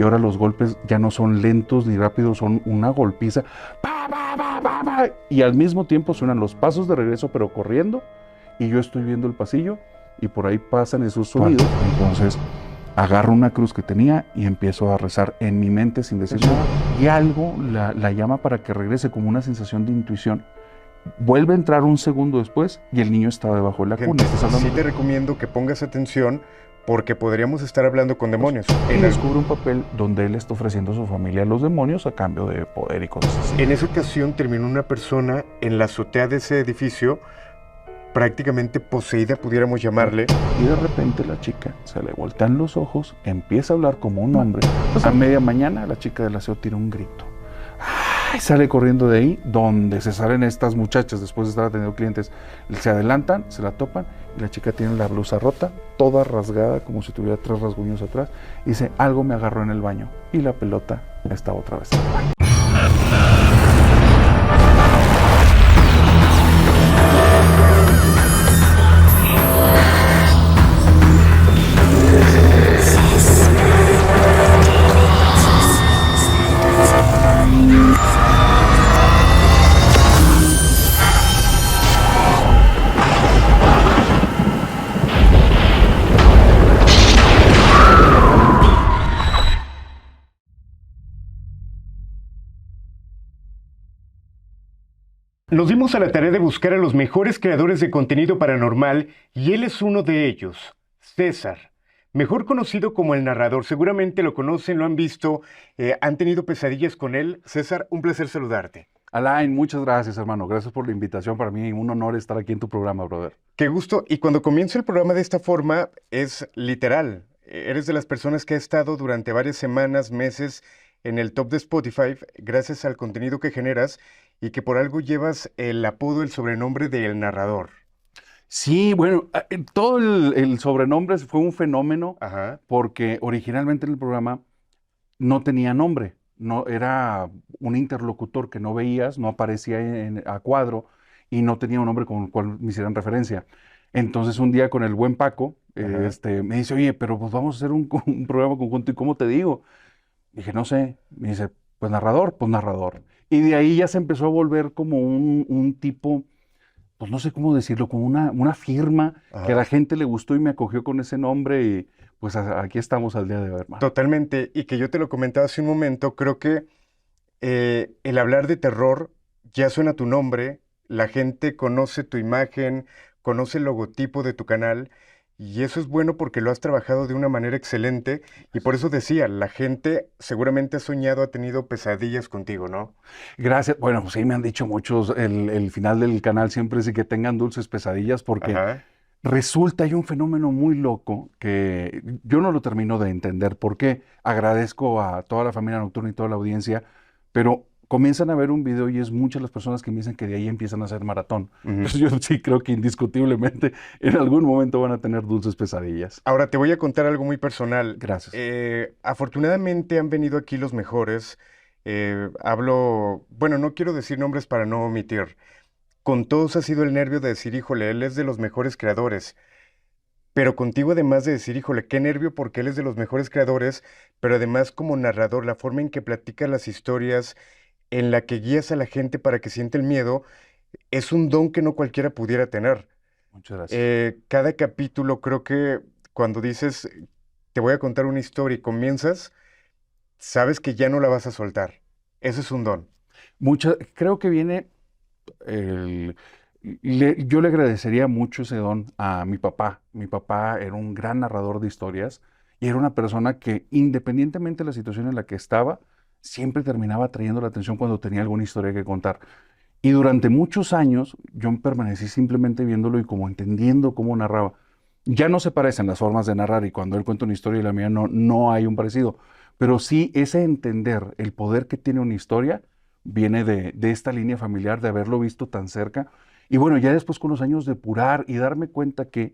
y ahora los golpes ya no son lentos ni rápidos, son una golpiza, pa, pa, pa, pa, pa, y al mismo tiempo suenan los pasos de regreso, pero corriendo, y yo estoy viendo el pasillo, y por ahí pasan esos sonidos. Entonces agarro una cruz que tenía y empiezo a rezar en mi mente sin decir nada, y algo la llama para que regrese, como una sensación de intuición. Vuelve a entrar un segundo después y el niño estaba debajo de la cuna. Sí te recomiendo que pongas atención, porque podríamos estar hablando con demonios. Y descubre un papel donde él está ofreciendo a su familia a los demonios a cambio de poder y cosas así. En esa ocasión terminó una persona en la azotea de ese edificio, prácticamente poseída, pudiéramos llamarle. Y de repente la chica se le voltean los ojos, empieza a hablar como un hombre. A media mañana la chica del aseo tira un grito. Y sale corriendo de ahí, donde se salen estas muchachas después de estar atendiendo clientes. Se adelantan, se la topan, y la chica tiene la blusa rota, toda rasgada, como si tuviera 3 rasguños atrás. Y dice, algo me agarró en el baño. Y la pelota está otra vez en el baño. Nos dimos a la tarea de buscar a los mejores creadores de contenido paranormal, y él es uno de ellos, César, mejor conocido como el narrador. Seguramente lo conocen, lo han visto, han tenido pesadillas con él. César, un placer saludarte. Alain, muchas gracias, hermano. Gracias por la invitación. Para mí un honor estar aquí en tu programa, brother. Qué gusto. Y cuando comienza el programa de esta forma, es literal. Eres de las personas que ha estado durante varias semanas, meses, en el top de Spotify, gracias al contenido que generas, y que por algo llevas el apodo, el sobrenombre de El Narrador. Sí, bueno, todo el sobrenombre fue un fenómeno. Ajá. Porque originalmente en el programa no tenía nombre, no, era un interlocutor que no veías, no aparecía a cuadro y no tenía un nombre con el cual me hicieran referencia. Entonces un día con el buen Paco, me dice, oye, pero pues vamos a hacer un programa conjunto, ¿y cómo te digo? Dije, no sé. Me dice, pues narrador, pues narrador. Y de ahí ya se empezó a volver como un tipo, pues no sé cómo decirlo, como una firma. Ajá. Que a la gente le gustó y me acogió con ese nombre, y pues aquí estamos al día de hoy, hermano. Totalmente. Y que yo te lo comentaba hace un momento, creo que el hablar de terror ya suena tu nombre, la gente conoce tu imagen, conoce el logotipo de tu canal, y eso es bueno porque lo has trabajado de una manera excelente. Y por eso decía, la gente seguramente ha soñado, ha tenido pesadillas contigo, ¿no? Gracias. Bueno, pues sí, me han dicho muchos, el final del canal siempre es que tengan dulces pesadillas, porque Ajá. resulta, hay un fenómeno muy loco que yo no lo termino de entender. ¿Por qué? Agradezco a toda la familia nocturna y toda la audiencia, pero comienzan a ver un video y es muchas las personas que me dicen que de ahí empiezan a hacer maratón. Entonces yo sí creo que indiscutiblemente en algún momento van a tener dulces pesadillas. Ahora te voy a contar algo muy personal. Gracias. Afortunadamente han venido aquí los mejores. Bueno, no quiero decir nombres para no omitir. Con todos ha sido el nervio de decir, híjole, él es de los mejores creadores. Pero contigo, además de decir, híjole, qué nervio, porque él es de los mejores creadores, pero además como narrador, la forma en que platica las historias, en la que guías a la gente para que siente el miedo, es un don que no cualquiera pudiera tener. Muchas gracias. Cada capítulo, creo que cuando dices, te voy a contar una historia y comienzas, sabes que ya no la vas a soltar. Eso es un don. Creo que viene yo le agradecería mucho ese don a mi papá. Mi papá era un gran narrador de historias y era una persona que, independientemente de la situación en la que estaba, siempre terminaba trayendo la atención cuando tenía alguna historia que contar. Y durante muchos años yo permanecí simplemente viéndolo y como entendiendo cómo narraba. Ya no se parecen las formas de narrar, y cuando él cuenta una historia y la mía no hay un parecido. Pero sí, ese entender el poder que tiene una historia viene de esta línea familiar, de haberlo visto tan cerca. Y bueno, ya después con los años depurar y darme cuenta que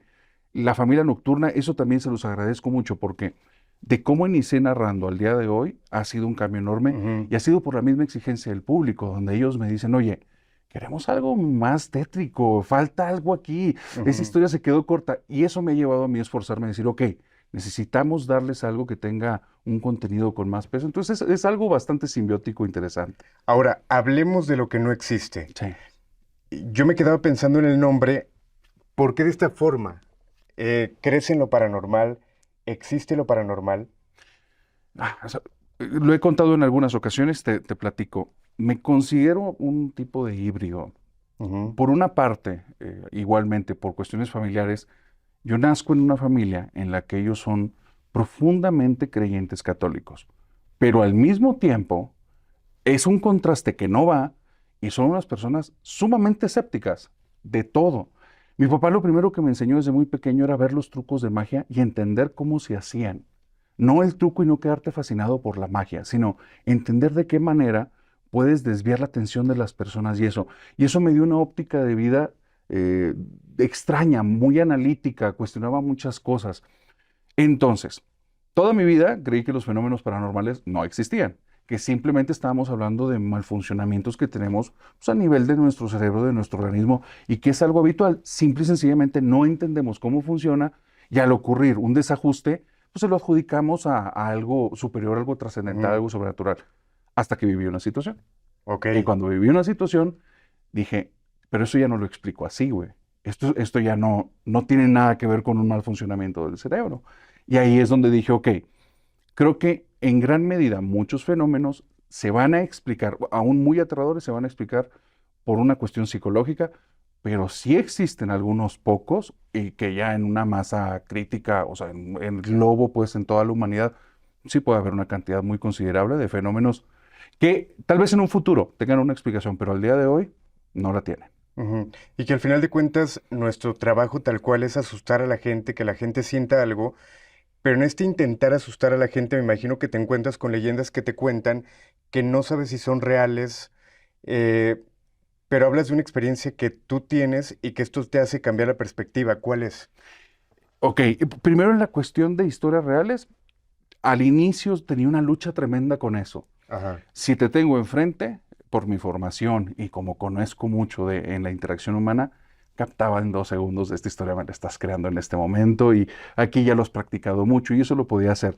la familia nocturna, eso también se los agradezco mucho, porque de cómo inicié narrando al día de hoy ha sido un cambio enorme, y ha sido por la misma exigencia del público, donde ellos me dicen, oye, queremos algo más tétrico, falta algo aquí, esa historia se quedó corta, y eso me ha llevado a mí a esforzarme a decir, ok, necesitamos darles algo que tenga un contenido con más peso. Entonces es algo bastante simbiótico, interesante. Ahora, hablemos de lo que no existe. Sí. Yo me quedaba pensando en el nombre, ¿por qué de esta forma? ¿Crece en lo paranormal? ¿Existe lo paranormal? O sea, lo he contado en algunas ocasiones, te platico. Me considero un tipo de híbrido. Ujú, Por una parte, igualmente por cuestiones familiares, yo nazco en una familia en la que ellos son profundamente creyentes católicos, pero al mismo tiempo es un contraste que no va y son unas personas sumamente escépticas de todo. Mi papá lo primero que me enseñó desde muy pequeño era ver los trucos de magia y entender cómo se hacían. No el truco y no quedarte fascinado por la magia, sino entender de qué manera puedes desviar la atención de las personas y eso. Y eso me dio una óptica de vida eh, extraña, muy analítica, cuestionaba muchas cosas. Entonces, toda mi vida creí que los fenómenos paranormales no existían, que simplemente estábamos hablando de malfuncionamientos que tenemos pues, a nivel de nuestro cerebro, de nuestro organismo, y que es algo habitual. Simple y sencillamente no entendemos cómo funciona y al ocurrir un desajuste, pues se lo adjudicamos a algo superior, algo trascendental, ujú, algo sobrenatural, hasta que viví una situación. ok. Y cuando viví una situación, dije, pero eso ya no lo explico así, güey. Esto ya no tiene nada que ver con un mal funcionamiento del cerebro. Y ahí es donde dije, ok, creo que en gran medida muchos fenómenos se van a explicar, aún muy aterradores, se van a explicar por una cuestión psicológica, pero sí existen algunos pocos y que ya en una masa crítica, o sea, en globo, pues en toda la humanidad, sí puede haber una cantidad muy considerable de fenómenos que tal vez en un futuro tengan una explicación, pero al día de hoy no la tienen. Ujú. Y que al final de cuentas nuestro trabajo tal cual es asustar a la gente, que la gente sienta algo, pero en este intentar asustar a la gente me imagino que te encuentras con leyendas que te cuentan que no sabes si son reales, eh, pero hablas de una experiencia que tú tienes y que esto te hace cambiar la perspectiva. ¿Cuál es? Ok, primero en la cuestión de historias reales, al inicio tenía una lucha tremenda con eso. Ajá. Si te tengo enfrente, por mi formación y como conozco mucho en la interacción humana, captaba en 2 segundos de esta historia me la estás creando en este momento y aquí ya lo has practicado mucho y eso lo podía hacer.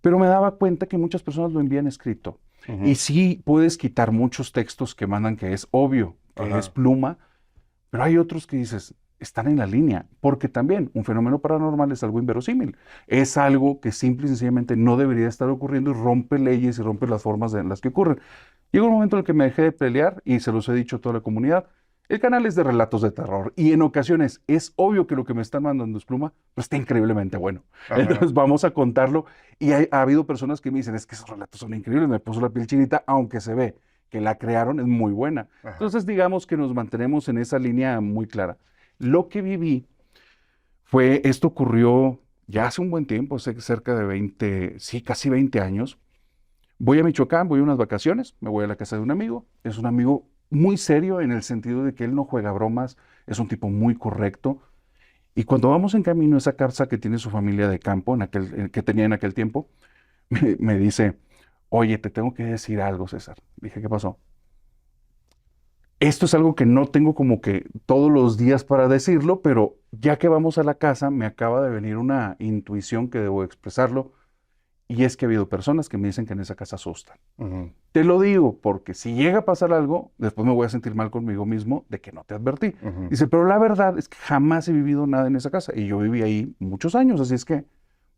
Pero me daba cuenta que muchas personas lo envían escrito. Y Ujú, sí puedes quitar muchos textos que mandan que es obvio, que es ajá. pluma, pero hay otros que dices, están en la línea, porque también un fenómeno paranormal es algo inverosímil. Es algo que simple y sencillamente no debería estar ocurriendo y rompe leyes y rompe las formas en las que ocurren. Llegó un momento en el que me dejé de pelear y se los he dicho a toda la comunidad. El canal es de relatos de terror y en ocasiones es obvio que lo que me están mandando es pluma, pero está increíblemente bueno. Ajá. Entonces vamos a contarlo y ha habido personas que me dicen, es que esos relatos son increíbles, me puso la piel chinita, aunque se ve que la crearon, es muy buena. Ajá. Entonces digamos que nos mantenemos en esa línea muy clara. Lo que viví fue, esto ocurrió ya hace un buen tiempo, cerca de 20, sí, casi 20 años. Voy a Michoacán, voy a unas vacaciones, me voy a la casa de un amigo. Es un amigo muy serio en el sentido de que él no juega bromas, es un tipo muy correcto. Y cuando vamos en camino a esa casa que tiene su familia de campo, que tenía en aquel tiempo, me dice, oye, te tengo que decir algo, César. Dije, ¿qué pasó? Esto es algo que no tengo como que todos los días para decirlo, pero ya que vamos a la casa, me acaba de venir una intuición que debo expresarlo, y es que ha habido personas que me dicen que en esa casa asustan. Ujú, Te lo digo porque si llega a pasar algo, después me voy a sentir mal conmigo mismo de que no te advertí. ujú, Dice, pero la verdad es que jamás he vivido nada en esa casa y yo viví ahí muchos años, así es que,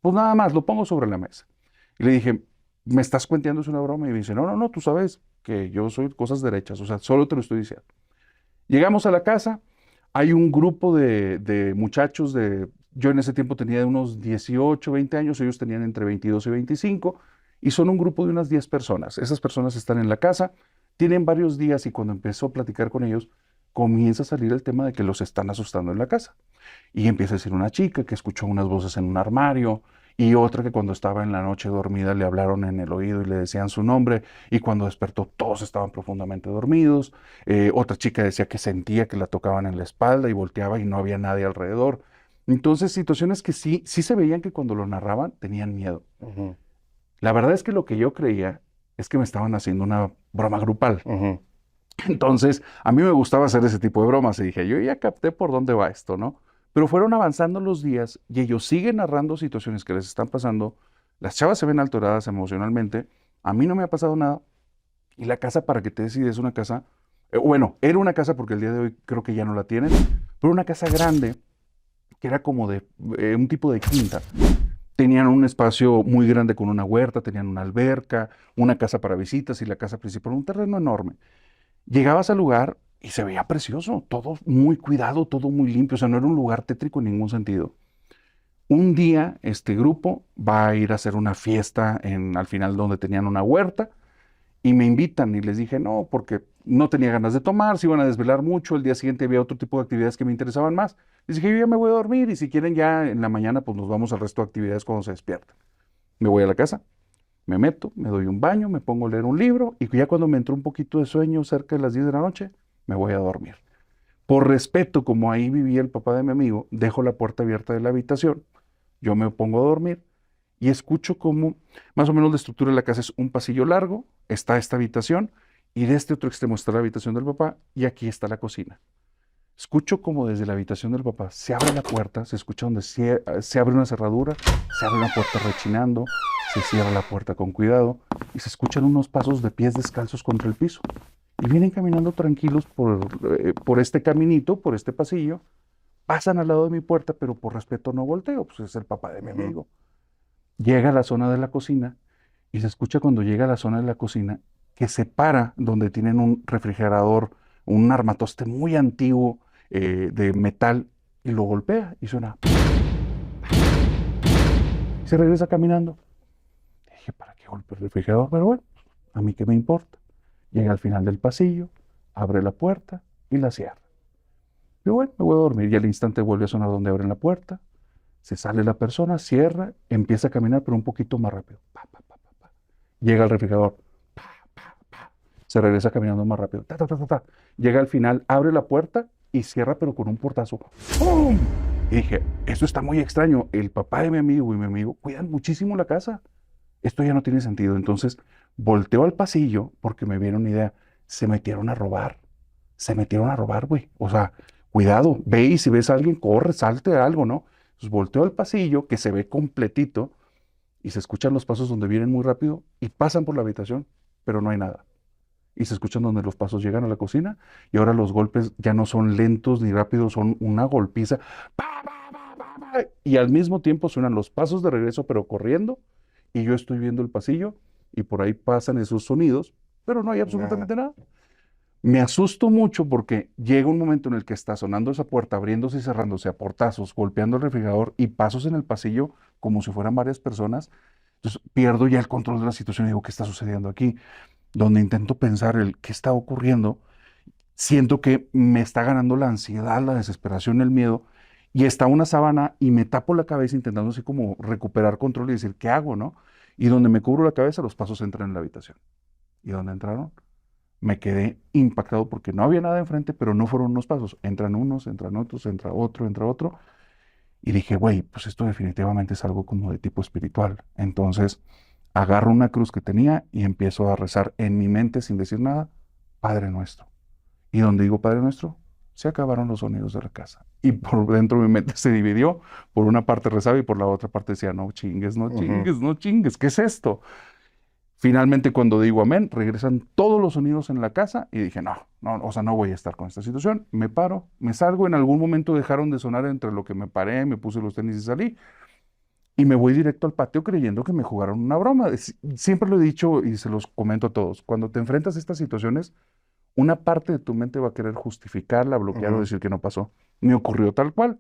pues nada más, lo pongo sobre la mesa. Y le dije, ¿me estás cuenteando? Es una broma. Y me dice, no, tú sabes que yo soy cosas derechas, o sea, solo te lo estoy diciendo. Llegamos a la casa, hay un grupo de muchachos yo en ese tiempo tenía unos 18, 20 años, ellos tenían entre 22 y 25, y son un grupo de unas 10 personas. Esas personas están en la casa, tienen varios días y cuando empezó a platicar con ellos, comienza a salir el tema de que los están asustando en la casa. Y empieza a decir una chica que escuchó unas voces en un armario y otra que cuando estaba en la noche dormida le hablaron en el oído y le decían su nombre y cuando despertó todos estaban profundamente dormidos. Otra chica decía que sentía que la tocaban en la espalda y volteaba y no había nadie alrededor. Entonces, situaciones que sí se veían que cuando lo narraban tenían miedo. ujú, La verdad es que lo que yo creía es que me estaban haciendo una broma grupal. ujú, Entonces, a mí me gustaba hacer ese tipo de bromas y dije, yo ya capté por dónde va esto, ¿no? Pero fueron avanzando los días y ellos siguen narrando situaciones que les están pasando, Las chavas se ven alteradas emocionalmente. A mí no me ha pasado nada. Y la casa, para que te des idea, es una casa, bueno, era una casa porque el día de hoy creo que ya no la tienen, pero una casa grande, que era como de un tipo de quinta. Tenían un espacio muy grande con una huerta, tenían una alberca, una casa para visitas y la casa principal, un terreno enorme. Llegabas al lugar y se veía precioso, todo muy cuidado, todo muy limpio, o sea, no era un lugar tétrico en ningún sentido. Un día este grupo va a ir a hacer una fiesta al final donde tenían una huerta y me invitan y les dije no, porque no tenía ganas de tomar, se iban a desvelar mucho, el día siguiente había otro tipo de actividades que me interesaban más. Les dije, yo ya me voy a dormir y si quieren ya en la mañana pues nos vamos al resto de actividades cuando se despiertan. Me voy a la casa, me meto, me doy un baño, me pongo a leer un libro y ya cuando me entró un poquito de sueño cerca de las 10 de la noche, me voy a dormir. Por respeto, como ahí vivía el papá de mi amigo, dejo la puerta abierta de la habitación, yo me pongo a dormir y escucho como más o menos la estructura de la casa es un pasillo largo, está esta habitación y de este otro extremo está la habitación del papá y aquí está la cocina. Escucho como desde la habitación del papá se abre la puerta, se escucha donde se abre una cerradura, se abre una puerta rechinando, se cierra la puerta con cuidado y se escuchan unos pasos de pies descalzos contra el piso. Y vienen caminando tranquilos por este caminito, por este pasillo, pasan al lado de mi puerta, pero por respeto no volteo, pues es el papá de mi Ujú. amigo. Llega a la zona de la cocina y se escucha cuando llega a la zona de la cocina que se para donde tienen un refrigerador, un armatoste muy antiguo de metal y lo golpea y suena. Y se regresa caminando. Dije, ¿para qué golpea el refrigerador? Pero bueno, a mí qué me importa. Llega al final del pasillo, abre la puerta y la cierra. Y bueno, me voy a dormir y al instante vuelve a sonar donde abren la puerta. Se sale la persona, cierra, empieza a caminar, pero un poquito más rápido. Pa, pa, pa, pa, pa. Llega al refrigerador. Pa, pa, pa. Se regresa caminando más rápido. Ta, ta, ta, ta, ta. Llega al final, abre la puerta y cierra, pero con un portazo. ¡Pum! Y dije, esto está muy extraño. El papá de mi amigo y mi amigo cuidan muchísimo la casa. Esto ya no tiene sentido. Entonces, volteo al pasillo porque me viene una idea. Se metieron a robar. Se metieron a robar, güey. O sea, cuidado. Ve y si ves a alguien, corre, salte algo, ¿no? Entonces volteo al pasillo que se ve completito y se escuchan los pasos donde vienen muy rápido y pasan por la habitación, pero no hay nada. Y se escuchan donde los pasos llegan a la cocina y ahora los golpes ya no son lentos ni rápidos, son una golpiza. ¡Pa, pa, pa, pa, pa! Y al mismo tiempo suenan los pasos de regreso, pero corriendo. Y yo estoy viendo el pasillo y por ahí pasan esos sonidos, pero no hay Nada. absolutamente nada. Me asusto mucho porque llega un momento en el que está sonando esa puerta, abriéndose y cerrándose a portazos, golpeando el refrigerador y pasos en el pasillo como si fueran varias personas. Entonces pierdo ya el control de la situación y digo, ¿qué está sucediendo aquí? Donde intento pensar el qué está ocurriendo, siento que me está ganando la ansiedad, la desesperación, el miedo, y está una sábana y me tapo la cabeza intentando así como recuperar control y decir, ¿qué hago, no? Y donde me cubro la cabeza, los pasos entran en la habitación. ¿Y dónde entraron? Me quedé impactado porque no había nada enfrente, pero no fueron unos pasos. Entran unos, entran otros, entra otro. Y dije, güey, pues esto definitivamente es algo como de tipo espiritual. Entonces, agarro una cruz que tenía y empiezo a rezar en mi mente sin decir nada, Padre Nuestro. Y donde digo Padre Nuestro, se acabaron los sonidos de la casa. Y por dentro mi mente se dividió. Por una parte rezaba y por la otra parte decía, no chingues, no Ujú. chingues, no chingues, ¿qué es esto? Finalmente, cuando digo amén, regresan todos los sonidos en la casa y dije, no, no, o sea, no voy a estar con esta situación. Me paro, me salgo, en algún momento dejaron de sonar entre lo que me paré, me puse los tenis y salí y me voy directo al patio creyendo que me jugaron una broma. Siempre lo he dicho y se los comento a todos, cuando te enfrentas a estas situaciones, una parte de tu mente va a querer justificarla, bloquear o Ujú. decir que no pasó. Me ocurrió tal cual.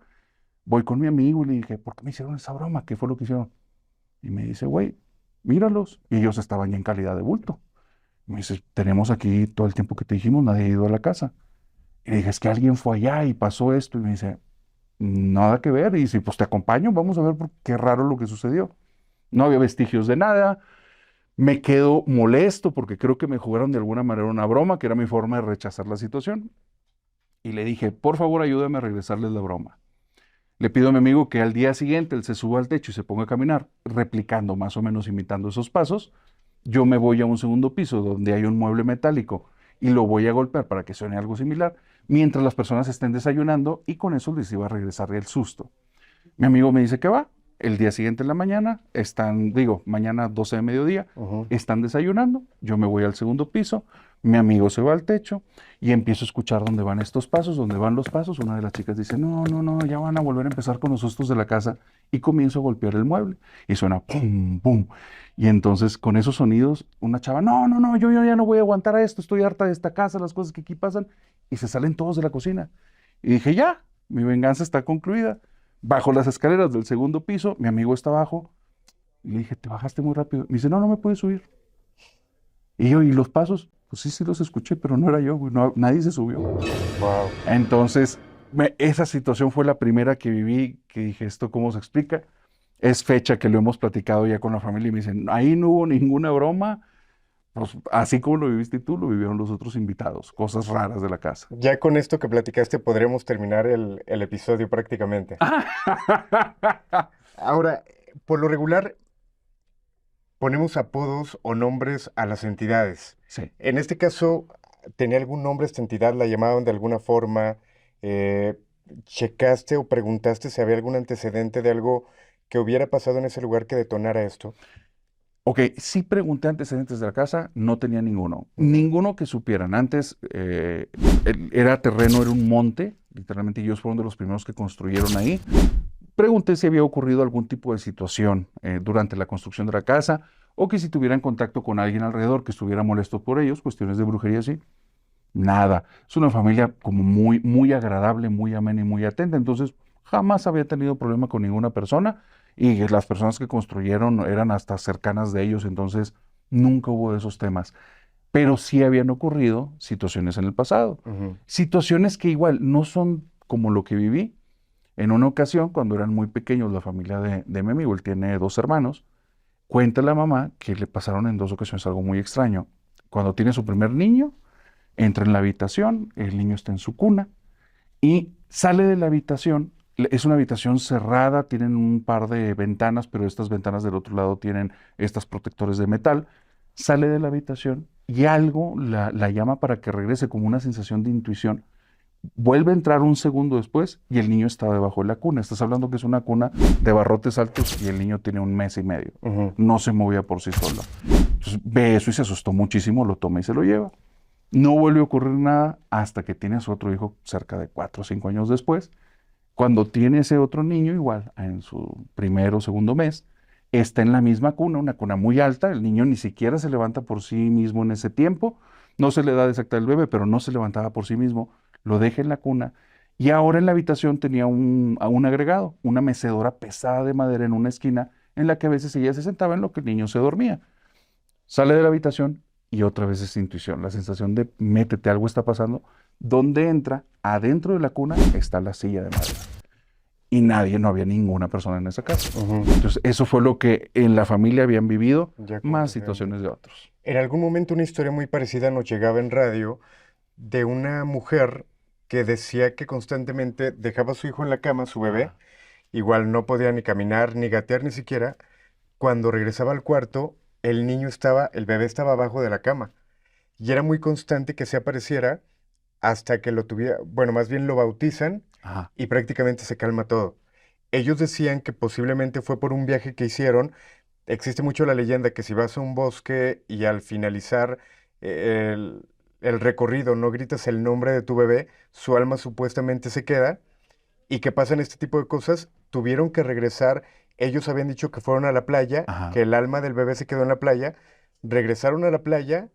Voy con mi amigo y le dije, ¿por qué me hicieron esa broma? ¿Qué fue lo que hicieron? Y me dice, güey, míralos. Y ellos estaban ya en calidad de bulto. Me dice, tenemos aquí todo el tiempo que te dijimos, nadie ha ido a la casa. Y le dije, es que alguien fue allá y pasó esto. Y me dice, nada que ver. Y dice, pues te acompaño, vamos a ver qué raro lo que sucedió. No había vestigios de nada. Me quedo molesto porque creo que me jugaron de alguna manera una broma, que era mi forma de rechazar la situación. Y le dije, por favor, ayúdame a regresarles la broma. Le pido a mi amigo que al día siguiente él se suba al techo y se ponga a caminar, replicando más o menos, imitando esos pasos. Yo me voy a un segundo piso donde hay un mueble metálico y lo voy a golpear para que suene algo similar, mientras las personas estén desayunando y con eso les iba a regresar el susto. Mi amigo me dice que va, el día siguiente en la mañana, mañana 12 de mediodía, Ujú. están desayunando, yo me voy al segundo piso, mi amigo se va al techo y empiezo a escuchar dónde van estos pasos, dónde van los pasos. Una de las chicas dice, no, no, no, ya van a volver a empezar con los sustos de la casa y comienzo a golpear el mueble y suena pum, pum. Y entonces con esos sonidos, una chava, no, no, no, yo ya no voy a aguantar a esto, estoy harta de esta casa, las cosas que aquí pasan, y se salen todos de la cocina. Y dije, ya, mi venganza está concluida. Bajo las escaleras del segundo piso, mi amigo está abajo, y le dije, te bajaste muy rápido. Me dice, no, no me puedes subir. Y yo, ¿y los pasos? Pues sí, sí los escuché, pero no era yo, güey, nadie se subió. Wow. Entonces, esa situación fue la primera que viví, que dije, ¿esto cómo se explica? Es fecha que lo hemos platicado ya con la familia y me dicen, ahí no hubo ninguna broma, pues así como lo viviste tú, lo vivieron los otros invitados, cosas raras de la casa. Ya con esto que platicaste podremos terminar el episodio prácticamente. Ahora, por lo regular, ponemos apodos o nombres a las entidades. Sí. En este caso, ¿tenía algún nombre esta entidad? ¿La llamaban de alguna forma? Eh, ¿Checaste o preguntaste si había algún antecedente de algo que hubiera pasado en ese lugar que detonara esto? Ok, sí pregunté antecedentes de la casa, no tenía ninguno. Ujú. Ninguno que supieran. Antes era terreno, era un monte, literalmente ellos fueron de los primeros que construyeron ahí. Pregunté si había ocurrido algún tipo de situación durante la construcción de la casa o que si tuvieran contacto con alguien alrededor que estuviera molesto por ellos, cuestiones de brujería, sí. Nada. Es una familia como muy, muy agradable, muy amena y muy atenta. Entonces, jamás había tenido problema con ninguna persona y las personas que construyeron eran hasta cercanas de ellos. Entonces, nunca hubo de esos temas. Pero sí habían ocurrido situaciones en el pasado. Ujú. Situaciones que igual no son como lo que viví. En una ocasión, cuando eran muy pequeños, la familia de mi amigo, él tiene dos hermanos, cuenta la mamá que le pasaron en dos ocasiones algo muy extraño. Cuando tiene su primer niño, entra en la habitación, el niño está en su cuna y sale de la habitación. Es una habitación cerrada, tienen un par de ventanas, pero estas ventanas del otro lado tienen estas protectores de metal. Sale de la habitación y algo la llama para que regrese como una sensación de intuición. Vuelve a entrar un segundo después y el niño está debajo de la cuna. Estás hablando que es una cuna de barrotes altos y el niño tiene 1 mes y medio. Ujú. No se movía por sí solo. Entonces ve eso y se asustó muchísimo, lo toma y se lo lleva. No vuelve a ocurrir nada hasta que tiene a su otro hijo cerca de 4 o 5 años después. Cuando tiene ese otro niño, igual en su primero o segundo mes, está en la misma cuna, una cuna muy alta. El niño ni siquiera se levanta por sí mismo en ese tiempo. No se le da exacta el bebé, pero no se levantaba por sí mismo. Lo deja en la cuna. Y ahora en la habitación tenía un agregado, una mecedora pesada de madera en una esquina en la que a veces ella se sentaba en lo que el niño se dormía. Sale de la habitación y otra vez esa intuición, la sensación de métete, algo está pasando. Donde entra, adentro de la cuna, está la silla de madera. Y nadie, no había ninguna persona en esa casa. Ujú. Entonces, eso fue lo que en la familia habían vivido, Ya más comprendo. situaciones de otros. En algún momento una historia muy parecida nos llegaba en radio de una mujer que decía que constantemente dejaba a su hijo en la cama, su bebé, Ajá. igual no podía ni caminar, ni gatear ni siquiera. Cuando regresaba al cuarto, el bebé estaba abajo de la cama. Y era muy constante que se apareciera hasta que lo tuviera, bueno, más bien lo bautizan Ajá. y prácticamente se calma todo. Ellos decían que posiblemente fue por un viaje que hicieron. Existe mucho la leyenda que si vas a un bosque y al finalizar el recorrido no gritas el nombre de tu bebé, su alma supuestamente se queda y que pasan este tipo de cosas, tuvieron que regresar. Ellos habían dicho que fueron a la playa, Ajá. que el alma del bebé se quedó en la playa, regresaron a la playa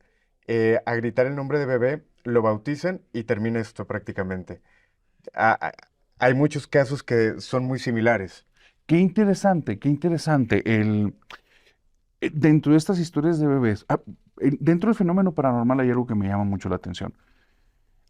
a gritar el nombre de bebé, lo bautizan y termina esto prácticamente. Ah, ah, hay muchos casos que son muy similares. Qué interesante, qué interesante. Dentro de estas historias de bebés, dentro del fenómeno paranormal hay algo que me llama mucho la atención.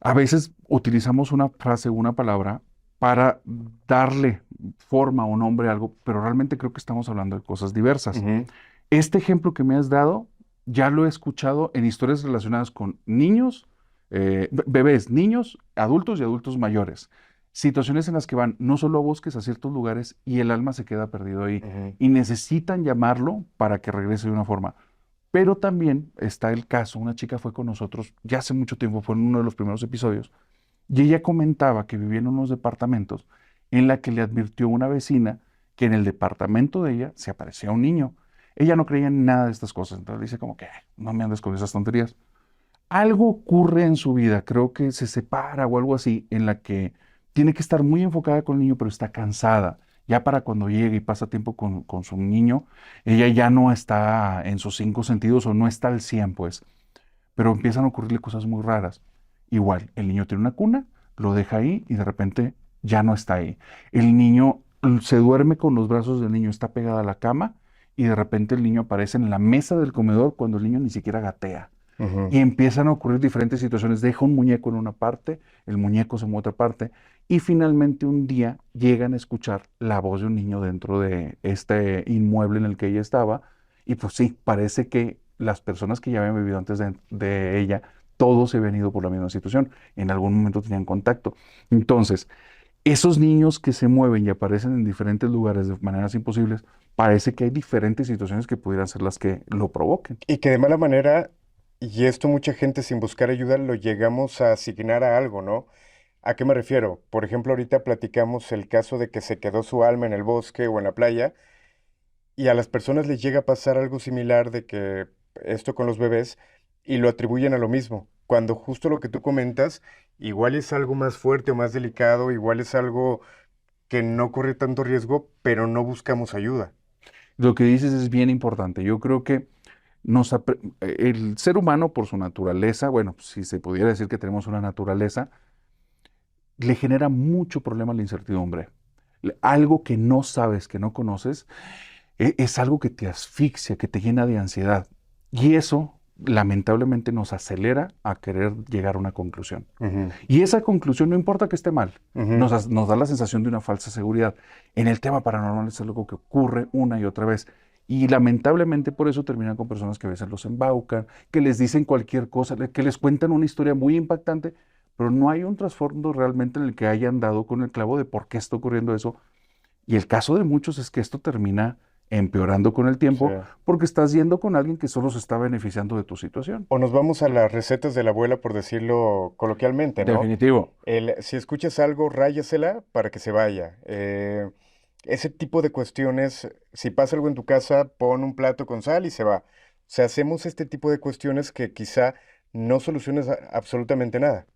A veces utilizamos una frase o una palabra para darle forma o nombre a algo, pero realmente creo que estamos hablando de cosas diversas. Ujú. Este ejemplo que me has dado, ya lo he escuchado en historias relacionadas con niños, bebés, niños, adultos y adultos mayores. Situaciones en las que van no solo a bosques, a ciertos lugares y el alma se queda perdido ahí Ujú. y necesitan llamarlo para que regrese de una forma. Pero también está el caso, una chica fue con nosotros ya hace mucho tiempo, fue en uno de los primeros episodios, y ella comentaba que vivía en unos departamentos en la que le advirtió una vecina que en el departamento de ella se aparecía un niño. Ella no creía en nada de estas cosas, entonces dice como que "Ay, no me andes con esas tonterías". Algo ocurre en su vida, creo que se separa o algo así, en la que tiene que estar muy enfocada con el niño, pero está cansada. Ya para cuando llega y pasa tiempo con su niño, ella ya no está en sus cinco sentidos o no está al 100, pues. Pero empiezan a ocurrirle cosas muy raras. Igual, el niño tiene una cuna, lo deja ahí y de repente ya no está ahí. El niño se duerme con los brazos del niño, está pegado a la cama y de repente el niño aparece en la mesa del comedor cuando el niño ni siquiera gatea. Ujú. Y empiezan a ocurrir diferentes situaciones. Deja un muñeco en una parte, el muñeco se mueve a otra parte, y finalmente un día llegan a escuchar la voz de un niño dentro de este inmueble en el que ella estaba. Y pues sí, parece que las personas que ya habían vivido antes de ella, todos se habían ido por la misma situación. En algún momento tenían contacto. Entonces, esos niños que se mueven y aparecen en diferentes lugares de maneras imposibles, parece que hay diferentes situaciones que pudieran ser las que lo provoquen. Y que de mala manera, y esto mucha gente sin buscar ayuda lo llegamos a asignar a algo, ¿no? ¿A qué me refiero? Por ejemplo, ahorita platicamos el caso de que se quedó su alma en el bosque o en la playa, y a las personas les llega a pasar algo similar de que esto con los bebés y lo atribuyen a lo mismo, cuando justo lo que tú comentas, igual es algo más fuerte o más delicado, igual es algo que no corre tanto riesgo, pero no buscamos ayuda. Lo que dices es bien importante. Yo creo que el ser humano por su naturaleza, bueno, si se pudiera decir que tenemos una naturaleza, le genera mucho problema la incertidumbre. Algo que no sabes, que no conoces, es algo que te asfixia, que te llena de ansiedad. Y eso, lamentablemente, nos acelera a querer llegar a una conclusión. Ujú, Y esa conclusión, no importa que esté mal, ujú. nos da la sensación de una falsa seguridad. En el tema paranormal es algo que ocurre una y otra vez. Y lamentablemente por eso terminan con personas que a veces los embaucan, que les dicen cualquier cosa, que les cuentan una historia muy impactante, pero no hay un trasfondo realmente en el que hayan dado con el clavo de por qué está ocurriendo eso. Y el caso de muchos es que esto termina empeorando con el Sí. tiempo porque estás yendo con alguien que solo se está beneficiando de tu situación. O nos vamos a las recetas de la abuela, por decirlo coloquialmente, ¿no? Definitivo. Si escuchas algo, ráyasela para que se vaya. Ese tipo de cuestiones, si pasa algo en tu casa, pon un plato con sal y se va. O sea, hacemos este tipo de cuestiones que quizá no soluciones absolutamente nada.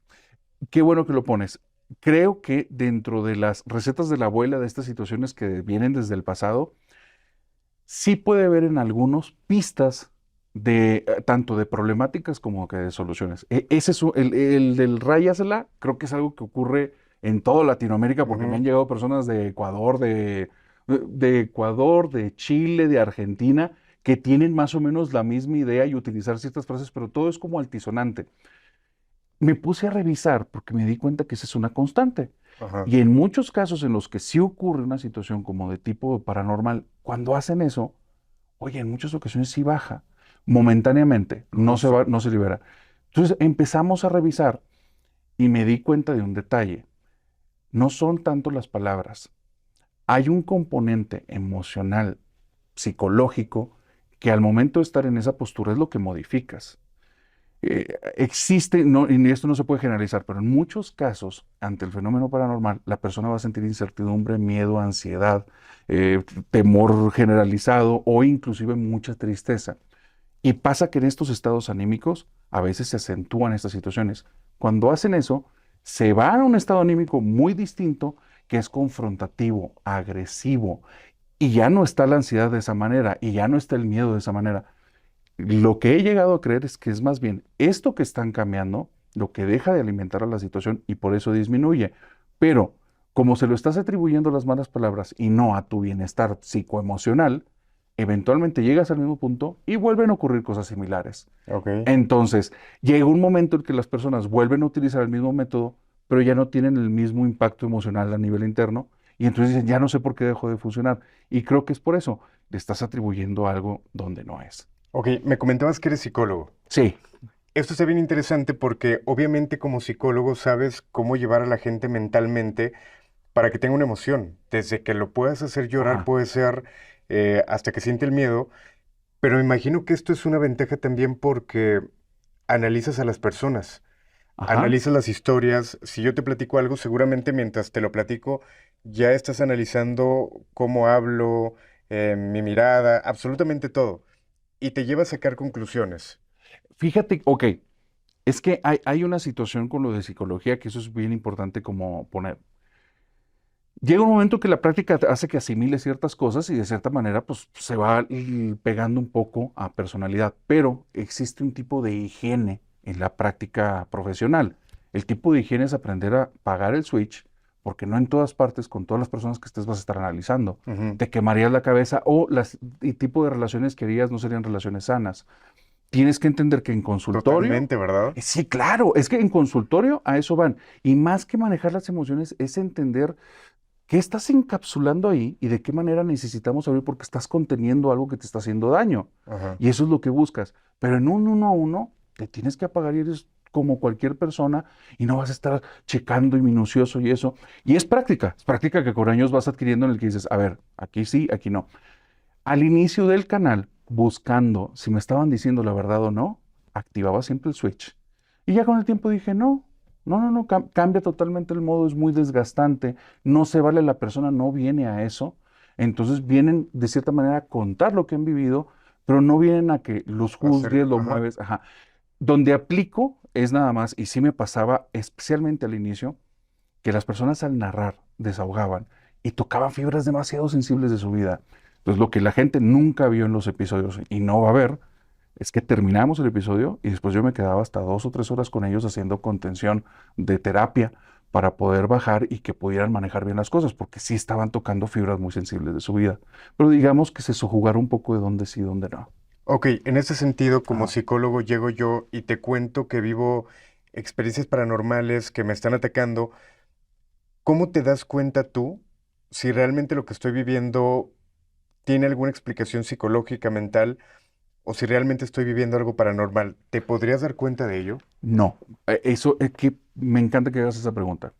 Qué bueno que lo pones. Creo que dentro de las recetas de la abuela, de estas situaciones que vienen desde el pasado, sí puede haber en algunos pistas de tanto de problemáticas como que de soluciones. Ese es el del ráyasela, creo que es algo que ocurre en toda Latinoamérica porque me Ujú. han llegado personas de Ecuador, de Ecuador, de Chile, de Argentina, que tienen más o menos la misma idea y utilizar ciertas frases, pero todo es como altisonante. Me puse a revisar porque me di cuenta que esa es una constante. Ajá. Y en muchos casos en los que sí ocurre una situación como de tipo paranormal, cuando hacen eso, oye, en muchas ocasiones sí baja, momentáneamente, no se Justo. va, no se libera. Entonces empezamos a revisar y me di cuenta de un detalle. No son tanto las palabras. Hay un componente emocional, psicológico, que al momento de estar en esa postura es lo que modificas. Existe, no, y esto no se puede generalizar, pero en muchos casos, ante el fenómeno paranormal, la persona va a sentir incertidumbre, miedo, ansiedad, temor generalizado o inclusive mucha tristeza. Y pasa que en estos estados anímicos a veces se acentúan estas situaciones. Cuando hacen eso, se van a un estado anímico muy distinto que es confrontativo, agresivo, y ya no está la ansiedad de esa manera, y ya no está el miedo de esa manera. Lo que he llegado a creer es que es más bien esto que están cambiando, lo que deja de alimentar a la situación y por eso disminuye. Pero como se lo estás atribuyendo a las malas palabras y no a tu bienestar psicoemocional, eventualmente llegas al mismo punto y vuelven a ocurrir cosas similares. Ok. Entonces, llega un momento en que las personas vuelven a utilizar el mismo método, pero ya no tienen el mismo impacto emocional a nivel interno y entonces dicen, ya no sé por qué dejó de funcionar. Y creo que es por eso, le estás atribuyendo algo donde no es. Ok, me comentabas que eres psicólogo. Sí, Esto está bien interesante porque obviamente como psicólogo sabes cómo llevar a la gente mentalmente para que tenga una emoción. Desde que lo puedas hacer llorar ajá, puede ser hasta que siente el miedo, pero me imagino que esto es una ventaja también porque analizas a las personas, ajá, analizas las historias. Si yo te platico algo, seguramente mientras te lo platico, ya estás analizando cómo hablo, mi mirada, absolutamente todo. Y te lleva a sacar conclusiones. Fíjate, ok, es que hay una situación con lo de psicología que eso es bien importante como poner. Llega un momento que la práctica te hace que asimile ciertas cosas y de cierta manera pues se va pegando un poco a personalidad, pero existe un tipo de higiene en la práctica profesional. El tipo de higiene es aprender a pagar el switch, porque no en todas partes, con todas las personas que estés vas a estar analizando. Ujú. Te quemarías la cabeza o el tipo de relaciones que harías no serían relaciones sanas. Tienes que entender que en consultorio, Totalmente, ¿verdad? sí, claro, es que en consultorio a eso van. Y más que manejar las emociones es entender qué estás encapsulando ahí y de qué manera necesitamos abrir porque estás conteniendo algo que te está haciendo daño. Ajá. Y eso es lo que buscas. Pero en un uno a uno te tienes que apagar y eres como cualquier persona y no vas a estar checando y minucioso y eso. Y es práctica que con años vas adquiriendo en el que dices, a ver, aquí sí, aquí no. Al inicio del canal, buscando si me estaban diciendo la verdad o no, activaba siempre el switch. Y ya con el tiempo dije, no, no, no, no, cambia totalmente el modo, es muy desgastante, no se vale la persona, no viene a eso. Entonces vienen de cierta manera a contar lo que han vivido, pero no vienen a que los juzgues, lo Ajá. mueves, ajá. Donde aplico es nada más, y sí me pasaba especialmente al inicio, que las personas al narrar desahogaban y tocaban fibras demasiado sensibles de su vida. Entonces, lo que la gente nunca vio en los episodios y no va a ver es que terminamos el episodio y después yo me quedaba hasta 2 o 3 horas con ellos haciendo contención de terapia para poder bajar y que pudieran manejar bien las cosas, porque sí estaban tocando fibras muy sensibles de su vida. Pero digamos que se sojugara un poco de dónde sí y dónde no. Ok, en ese sentido, como Ajá. psicólogo, llego yo y te cuento que vivo experiencias paranormales que me están atacando. ¿Cómo te das cuenta tú si realmente lo que estoy viviendo tiene alguna explicación psicológica, mental, o si realmente estoy viviendo algo paranormal? ¿Te podrías dar cuenta de ello? No, eso es que me encanta que hagas esa pregunta.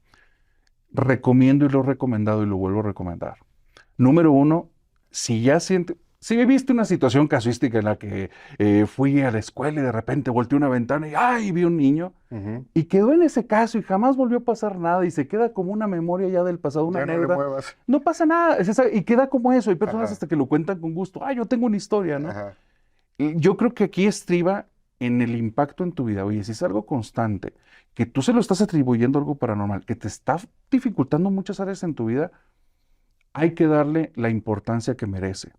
Recomiendo y lo he recomendado y lo vuelvo a recomendar. Número uno, si viviste una situación casuística en la que fui a la escuela y de repente volteé una ventana y ¡ay! Vi un niño Ujú. y quedó en ese caso y jamás volvió a pasar nada y se queda como una memoria ya del pasado, una Ya no le anécdota, muevas. no pasa nada, y queda como eso. Hay personas Ajá, hasta que lo cuentan con gusto. ¡Ay, yo tengo una historia!, ¿no? ajá. Y yo creo que aquí estriba en el impacto en tu vida. Oye, si es algo constante, que tú se lo estás atribuyendo a algo paranormal, que te está dificultando muchas áreas en tu vida, hay que darle la importancia que merece.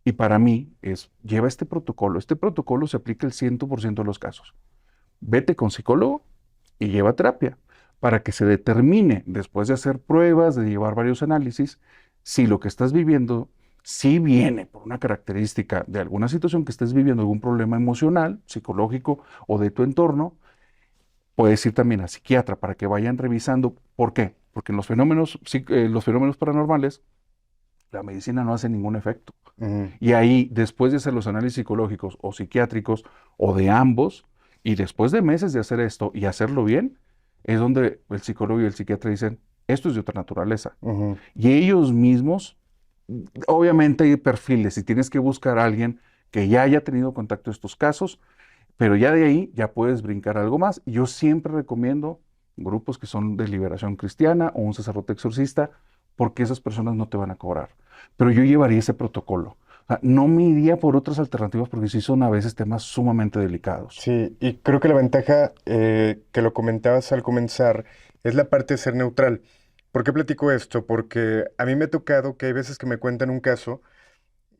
Y para mí es, lleva este protocolo. Este protocolo se aplica el 100% de los casos. Vete con psicólogo y lleva terapia para que se determine, después de hacer pruebas, de llevar varios análisis, si lo que estás viviendo, si viene por una característica de alguna situación que estés viviendo, algún problema emocional, psicológico o de tu entorno. Puedes ir también a psiquiatra para que vayan revisando. ¿Por qué? Porque en los fenómenos paranormales, la medicina no hace ningún efecto. Ujú, Y ahí, después de hacer los análisis psicológicos o psiquiátricos o de ambos, y después de meses de hacer esto y hacerlo bien, es donde el psicólogo y el psiquiatra dicen, esto es de otra naturaleza. ujú. Y ellos mismos, obviamente hay perfiles y tienes que buscar a alguien que ya haya tenido contacto con estos casos, pero ya de ahí ya puedes brincar algo más. Y yo siempre recomiendo grupos que son de liberación cristiana o un sacerdote exorcista, porque esas personas no te van a cobrar. Pero yo llevaría ese protocolo. O sea, no me iría por otras alternativas porque sí son a veces temas sumamente delicados. Sí, y creo que la ventaja que lo comentabas al comenzar es la parte de ser neutral. ¿Por qué platico esto? Porque a mí me ha tocado que hay veces que me cuentan un caso,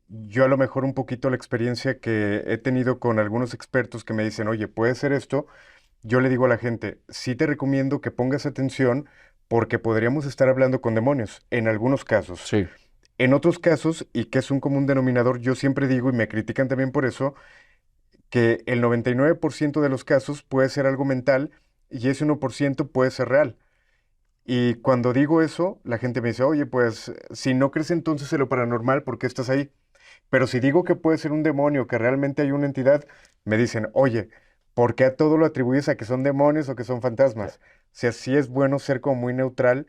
yo a lo mejor un poquito la experiencia que he tenido con algunos expertos que me dicen, oye, puede ser esto, yo le digo a la gente, sí te recomiendo que pongas atención porque podríamos estar hablando con demonios, en algunos casos. Sí, En otros casos, y que es un común denominador, yo siempre digo, y me critican también por eso, que el 99% de los casos puede ser algo mental y ese 1% puede ser real. Y cuando digo eso, la gente me dice, oye, pues si no crees entonces en lo paranormal, ¿por qué estás ahí? Pero si digo que puede ser un demonio, que realmente hay una entidad, me dicen, oye, ¿por qué a todo lo atribuyes a que son demonios o que son fantasmas? O sea, sí es bueno ser como muy neutral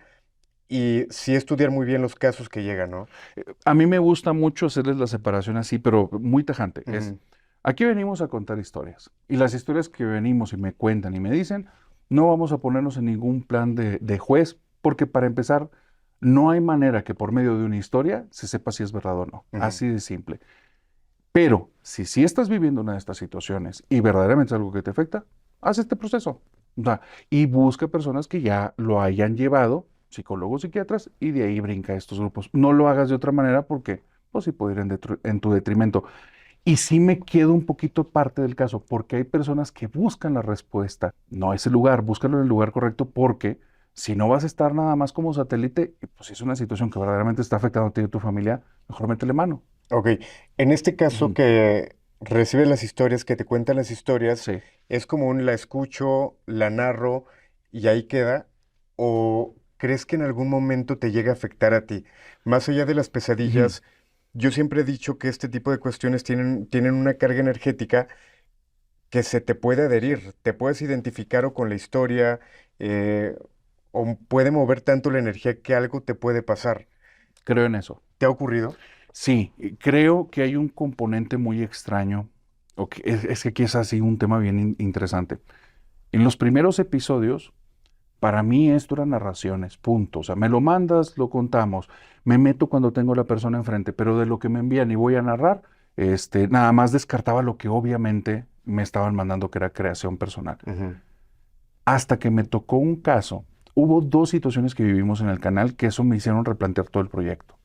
y sí estudiar muy bien los casos que llegan, ¿no? a mí me gusta mucho hacerles la separación así, pero muy tajante. Es, Ujú, aquí venimos a contar historias. Y las historias que venimos y me cuentan y me dicen, no vamos a ponernos en ningún plan de juez, porque para empezar, No hay manera que por medio de una historia se sepa si es verdad o no. Ujú. Así de simple. Pero si sí estás viviendo una de estas situaciones y verdaderamente es algo que te afecta, haz este proceso. O sea, y busca personas que ya lo hayan llevado, psicólogos, psiquiatras, y de ahí brinca a estos grupos. No lo hagas de otra manera porque, pues sí puede ir en tu detrimento. Y sí me quedo un poquito parte del caso, porque hay personas que buscan la respuesta, no ese lugar, búscalo en el lugar correcto, porque si no vas a estar nada más como satélite, y pues si es una situación que verdaderamente está afectando a ti y a tu familia, mejor métele mano. Ok, en este caso Ujú. que recibes las historias, que te cuentan las historias, Sí. ¿es como un la escucho, la narro y ahí queda? ¿O crees que en algún momento te llega a afectar a ti? Más allá de las Ujú. pesadillas, yo siempre he dicho que este tipo de cuestiones tienen una carga energética que se te puede adherir, te puedes identificar o con la historia, eh, o puede mover tanto la energía que algo te puede pasar. Creo en eso. ¿Te ha ocurrido? Sí, creo que hay un componente muy extraño, o que es que aquí es así un tema bien interesante. En los primeros episodios, para mí esto eran narraciones, punto. O sea, me lo mandas, lo contamos. Me meto cuando tengo la persona enfrente, pero de lo que me envían y voy a narrar, nada más descartaba lo que obviamente me estaban mandando que era creación personal. Ujú. Hasta que me tocó un caso, hubo dos situaciones que vivimos en el canal que eso me hicieron replantear todo el proyecto.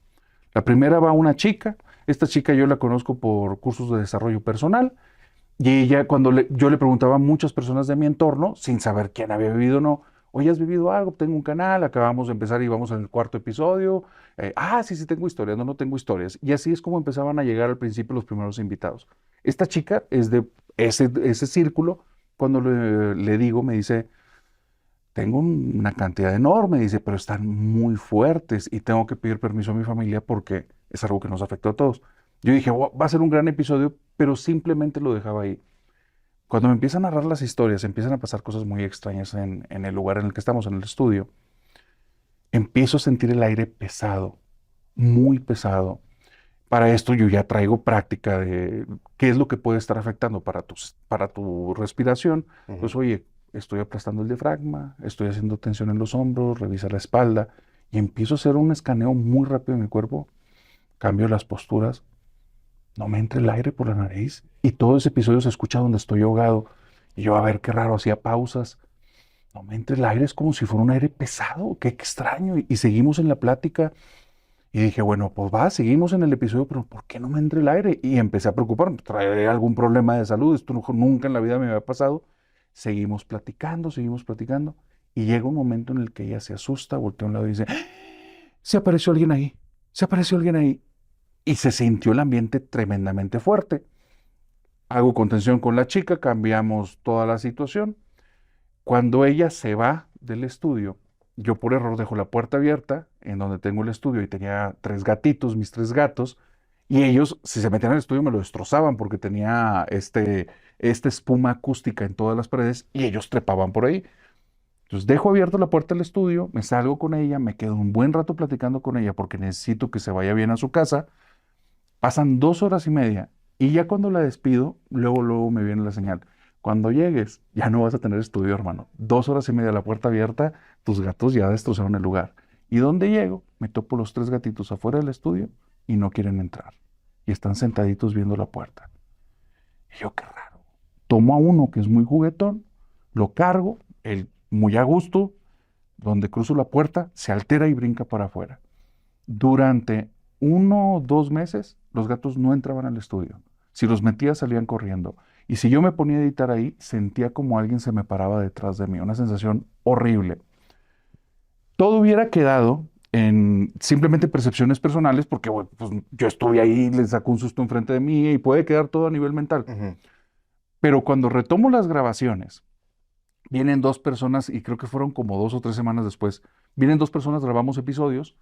La primera va una chica, esta chica yo la conozco por cursos de desarrollo personal y ella cuando yo le preguntaba a muchas personas de mi entorno, sin saber quién había vivido o no, oye, ¿has vivido algo? Tengo un canal, acabamos de empezar y vamos en el cuarto episodio. Sí, sí, tengo historias, no, no tengo historias. Y así es como empezaban a llegar al principio los primeros invitados. Esta chica es de ese círculo, cuando le digo, me dice, tengo una cantidad enorme, dice, pero están muy fuertes y tengo que pedir permiso a mi familia porque es algo que nos afectó a todos. Yo dije, Va a ser un gran episodio, pero simplemente lo dejaba ahí. Cuando me empiezan a narrar las historias, empiezan a pasar cosas muy extrañas en el lugar en el que estamos, en el estudio. Empiezo a sentir el aire pesado, muy pesado. Para esto yo ya traigo práctica de qué es lo que puede estar afectando para tu respiración. Ujú. Pues oye, estoy aplastando el diafragma, estoy haciendo tensión en los hombros, revisa la espalda y empiezo a hacer un escaneo muy rápido de mi cuerpo, cambio las posturas, no me entra el aire por la nariz y todo ese episodio se escucha donde estoy ahogado. Y yo, a ver, qué raro, hacía pausas. No me entra el aire, es como si fuera un aire pesado, qué extraño. Y seguimos en la plática. Y dije, bueno, pues va, seguimos en el episodio, pero ¿por qué no me entra el aire? Y empecé a preocuparme, ¿traeré algún problema de salud? Esto nunca en la vida me había pasado. Seguimos platicando. Y llega un momento en el que ella se asusta, voltea a un lado y dice, se apareció alguien ahí, se apareció alguien ahí. Y se sintió el ambiente tremendamente fuerte. Hago contención con la chica, cambiamos toda la situación. Cuando ella se va del estudio, yo por error dejo la puerta abierta en donde tengo el estudio y tenía tres gatitos, mis tres gatos, y ellos, si se metían al estudio, me lo destrozaban porque tenía esta espuma acústica en todas las paredes y ellos trepaban por ahí. Entonces dejo abierta la puerta del estudio, me salgo con ella, me quedo un buen rato platicando con ella porque necesito que se vaya bien a su casa. Pasan 2 horas y media y ya cuando la despido, luego me viene la señal. Cuando llegues, ya no vas a tener estudio, hermano. 2 horas y media la puerta abierta, tus gatos ya destrozaron el lugar. Y donde llego, me topo los tres gatitos afuera del estudio y no quieren entrar. Y están sentaditos viendo la puerta. Y yo, qué raro. Tomo a uno que es muy juguetón, lo cargo, el muy a gusto, donde cruzo la puerta, se altera y brinca para afuera. Durante 1 o 2 meses, los gatos no entraban al estudio. Si los metía, salían corriendo. Y si yo me ponía a editar ahí, sentía como alguien se me paraba detrás de mí. Una sensación horrible. Todo hubiera quedado en simplemente percepciones personales, porque bueno, pues, yo estuve ahí, les sacó un susto enfrente de mí y puede quedar todo a nivel mental. Ujú. Pero cuando retomo las grabaciones, vienen dos personas, y creo que fueron como 2 o 3 semanas después, vienen dos personas, grabamos episodios.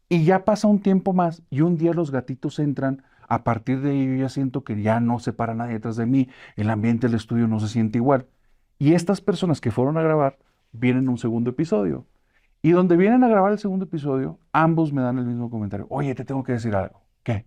Y ya pasa un tiempo más y un día los gatitos entran. A partir de ahí yo ya siento que ya no se para nadie detrás de mí. El ambiente del estudio no se siente igual. Y estas personas que fueron a grabar vienen a un segundo episodio. Y donde vienen a grabar el segundo episodio, ambos me dan el mismo comentario. Oye, te tengo que decir algo. ¿Qué?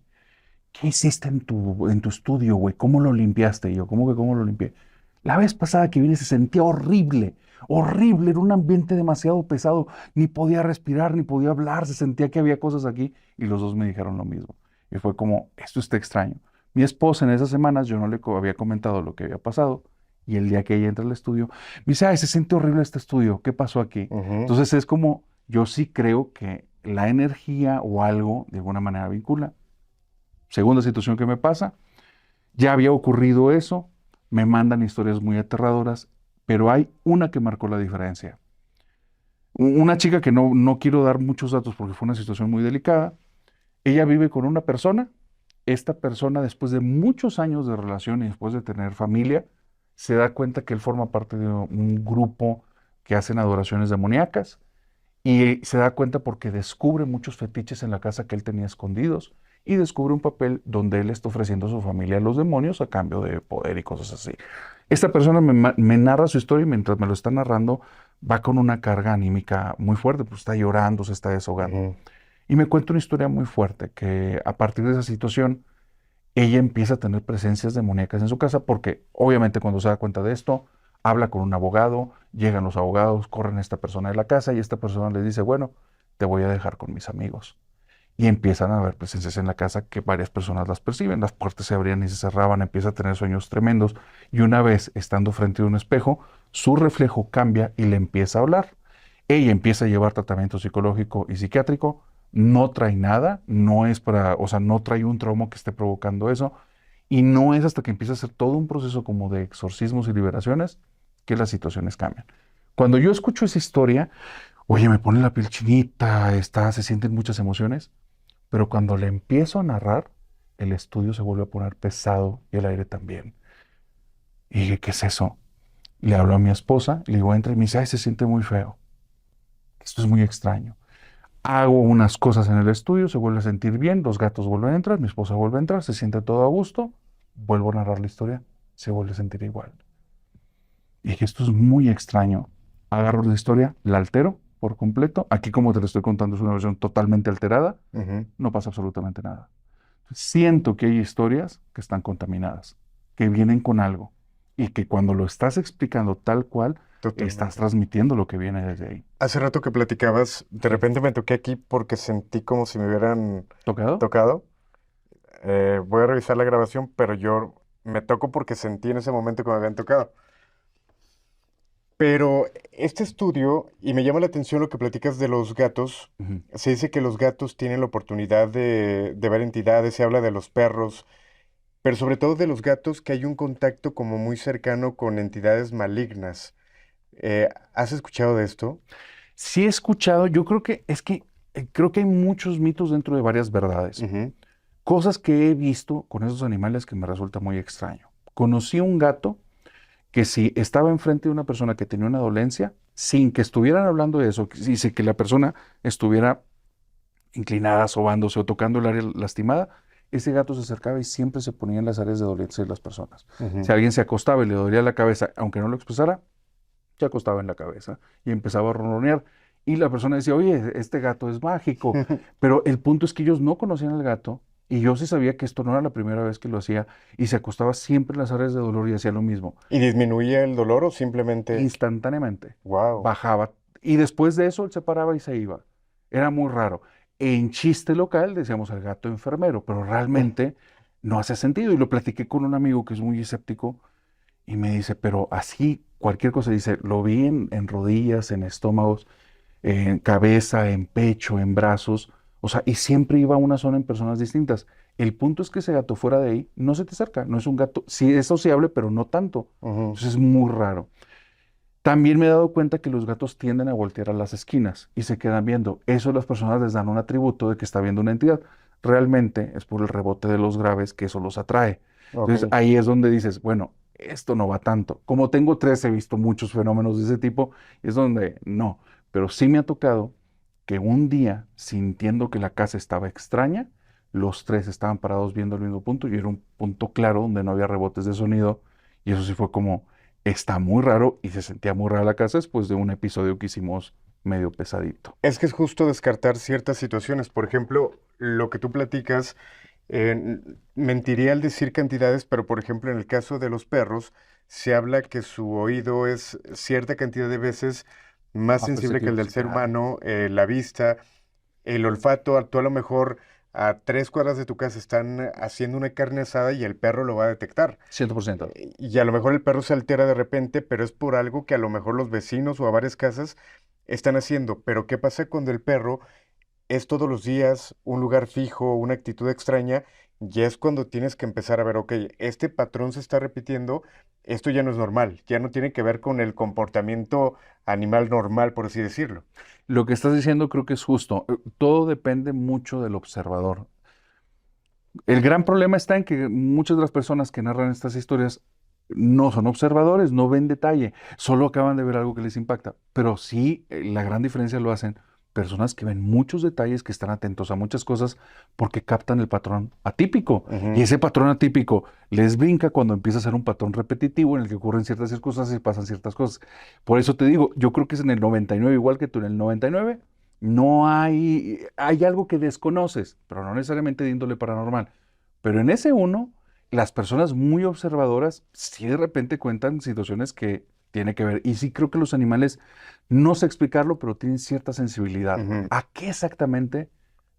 ¿Qué hiciste en tu estudio, güey? ¿Cómo lo limpiaste? Y yo, ¿cómo que cómo lo limpié? La vez pasada que vine se sentía horrible. Horrible, era un ambiente demasiado pesado, ni podía respirar, ni podía hablar, se sentía que había cosas aquí y los dos me dijeron lo mismo. Y fue como, esto está extraño. Mi esposa en esas semanas yo no le había comentado lo que había pasado y el día que ella entra al estudio, me dice, ay, se siente horrible este estudio, ¿qué pasó aquí? Ujú. Entonces es como, yo sí creo que la energía o algo de alguna manera vincula. Segunda situación que me pasa, ya había ocurrido eso, me mandan historias muy aterradoras, pero hay una que marcó la diferencia. Una chica que no quiero dar muchos datos porque fue una situación muy delicada, ella vive con una persona, esta persona después de muchos años de relación y después de tener familia, se da cuenta que él forma parte de un grupo que hacen adoraciones demoníacas y se da cuenta porque descubre muchos fetiches en la casa que él tenía escondidos y descubre un papel donde él está ofreciendo a su familia a los demonios a cambio de poder y cosas así. Esta persona me narra su historia y mientras me lo está narrando va con una carga anímica muy fuerte, pues está llorando, se está desahogando. Ujú. Y me cuenta una historia muy fuerte que a partir de esa situación ella empieza a tener presencias demoníacas en su casa porque obviamente cuando se da cuenta de esto, habla con un abogado, llegan los abogados, corren a esta persona de la casa y esta persona le dice, bueno, te voy a dejar con mis amigos. Y empiezan a haber presencias en la casa que varias personas las perciben, las puertas se abrían y se cerraban, empieza a tener sueños tremendos y una vez estando frente a un espejo, su reflejo cambia y le empieza a hablar. Ella empieza a llevar tratamiento psicológico y psiquiátrico, no trae nada, no es para, o sea, no trae un trauma que esté provocando eso, y no es hasta que empieza a hacer todo un proceso como de exorcismos y liberaciones que las situaciones cambian. Cuando yo escucho esa historia, oye, me pone la piel chinita, se sienten muchas emociones, pero cuando le empiezo a narrar, el estudio se vuelve a poner pesado y el aire también. Y dije, ¿qué es eso? Le hablo a mi esposa, le digo, entra y me dice, ay, se siente muy feo. Esto es muy extraño. Hago unas cosas en el estudio, se vuelve a sentir bien, los gatos vuelven a entrar, mi esposa vuelve a entrar, se siente todo a gusto, vuelvo a narrar la historia, se vuelve a sentir igual. Y dije, esto es muy extraño. Agarro la historia, la altero por completo. Aquí, como te lo estoy contando, es una versión totalmente alterada, Ujú. no pasa absolutamente nada. Siento que hay historias que están contaminadas, que vienen con algo, y que cuando lo estás explicando tal cual, estás Totalmente. transmitiendo lo que viene desde ahí. Hace rato que platicabas, de Sí. repente me toqué aquí porque sentí como si me hubieran ¿Tocado? tocado. Voy a revisar la grabación, pero yo me toco porque sentí en ese momento que me habían tocado. Pero este estudio, y me llama la atención lo que platicas de los gatos, Ujú. se dice que los gatos tienen la oportunidad de ver entidades, se habla de los perros, pero sobre todo de los gatos que hay un contacto como muy cercano con entidades malignas. ¿Has escuchado de esto? Sí he escuchado, yo creo que es que creo que hay muchos mitos dentro de varias verdades. Ujú. Cosas que he visto con esos animales que me resulta muy extraño. Conocí un gato que si estaba enfrente de una persona que tenía una dolencia, sin que estuvieran hablando de eso, dice que la persona estuviera inclinada, sobándose o tocando el área lastimada, ese gato se acercaba y siempre se ponía en las áreas de dolencia de las personas. Ujú. Si alguien se acostaba y le dolía la cabeza, aunque no lo expresara, se acostaba en la cabeza y empezaba a ronronear. Y la persona decía, oye, este gato es mágico. Pero el punto es que ellos no conocían al gato y yo sí sabía que esto no era la primera vez que lo hacía y se acostaba siempre en las áreas de dolor y hacía lo mismo. ¿Y disminuye el dolor o simplemente, Instantáneamente wow? bajaba y después de eso él se paraba y se iba. Era muy raro. En chiste local decíamos el gato enfermero, pero realmente no hace sentido. Y lo platiqué con un amigo que es muy escéptico y me dice, pero así, cualquier cosa, dice, lo vi en rodillas, en estómagos, en cabeza, en pecho, en brazos, o sea, y siempre iba a una zona en personas distintas. El punto es que ese gato fuera de ahí no se te acerca, no es un gato, sí es sociable, pero no tanto. Ujú. Entonces es muy raro. También me he dado cuenta que los gatos tienden a voltear a las esquinas y se quedan viendo. Eso las personas les dan un atributo de que está viendo una entidad. Realmente es por el rebote de los graves que eso los atrae. Ok. Entonces ahí es donde dices, bueno, esto no va tanto. Como tengo tres, he visto muchos fenómenos de ese tipo y es donde no. Pero sí me ha tocado que un día, sintiendo que la casa estaba extraña, los tres estaban parados viendo el mismo punto y era un punto claro donde no había rebotes de sonido y eso sí fue como, está muy raro y se sentía muy rara la casa después de un episodio que hicimos medio pesadito. Es que es justo descartar ciertas situaciones. Por ejemplo, lo que tú platicas, mentiría al decir cantidades, pero por ejemplo, en el caso de los perros, se habla que su oído es cierta cantidad de veces más Más sensible que el perceptivo, del sí, ser claro. humano, la vista, el olfato. Tú a lo mejor a 3 cuadras de tu casa están haciendo una carne asada y el perro lo va a detectar. 100%. Y a lo mejor el perro se altera de repente, pero es por algo que a lo mejor los vecinos o a varias casas están haciendo. Pero ¿qué pasa cuando el perro es todos los días un lugar fijo, una actitud extraña? Ya es cuando tienes que empezar a ver, ok, este patrón se está repitiendo, esto ya no es normal, ya no tiene que ver con el comportamiento animal normal, por así decirlo. Lo que estás diciendo creo que es justo. Todo depende mucho del observador. El gran problema está en que muchas de las personas que narran estas historias no son observadores, no ven detalle, solo acaban de ver algo que les impacta. Pero sí, la gran diferencia lo hacen personas que ven muchos detalles, que están atentos a muchas cosas porque captan el patrón atípico. Y Ujú. ese patrón atípico les brinca cuando empieza a ser un patrón repetitivo en el que ocurren ciertas circunstancias y pasan ciertas cosas. Por eso te digo, yo creo que es en el 99 igual que tú, en el 99 no hay algo que desconoces, pero no necesariamente de índole paranormal. Pero en ese uno, las personas muy observadoras sí de repente cuentan situaciones que tiene que ver. Y sí creo que los animales, no sé explicarlo, pero tienen cierta sensibilidad. Ujú. ¿A qué exactamente?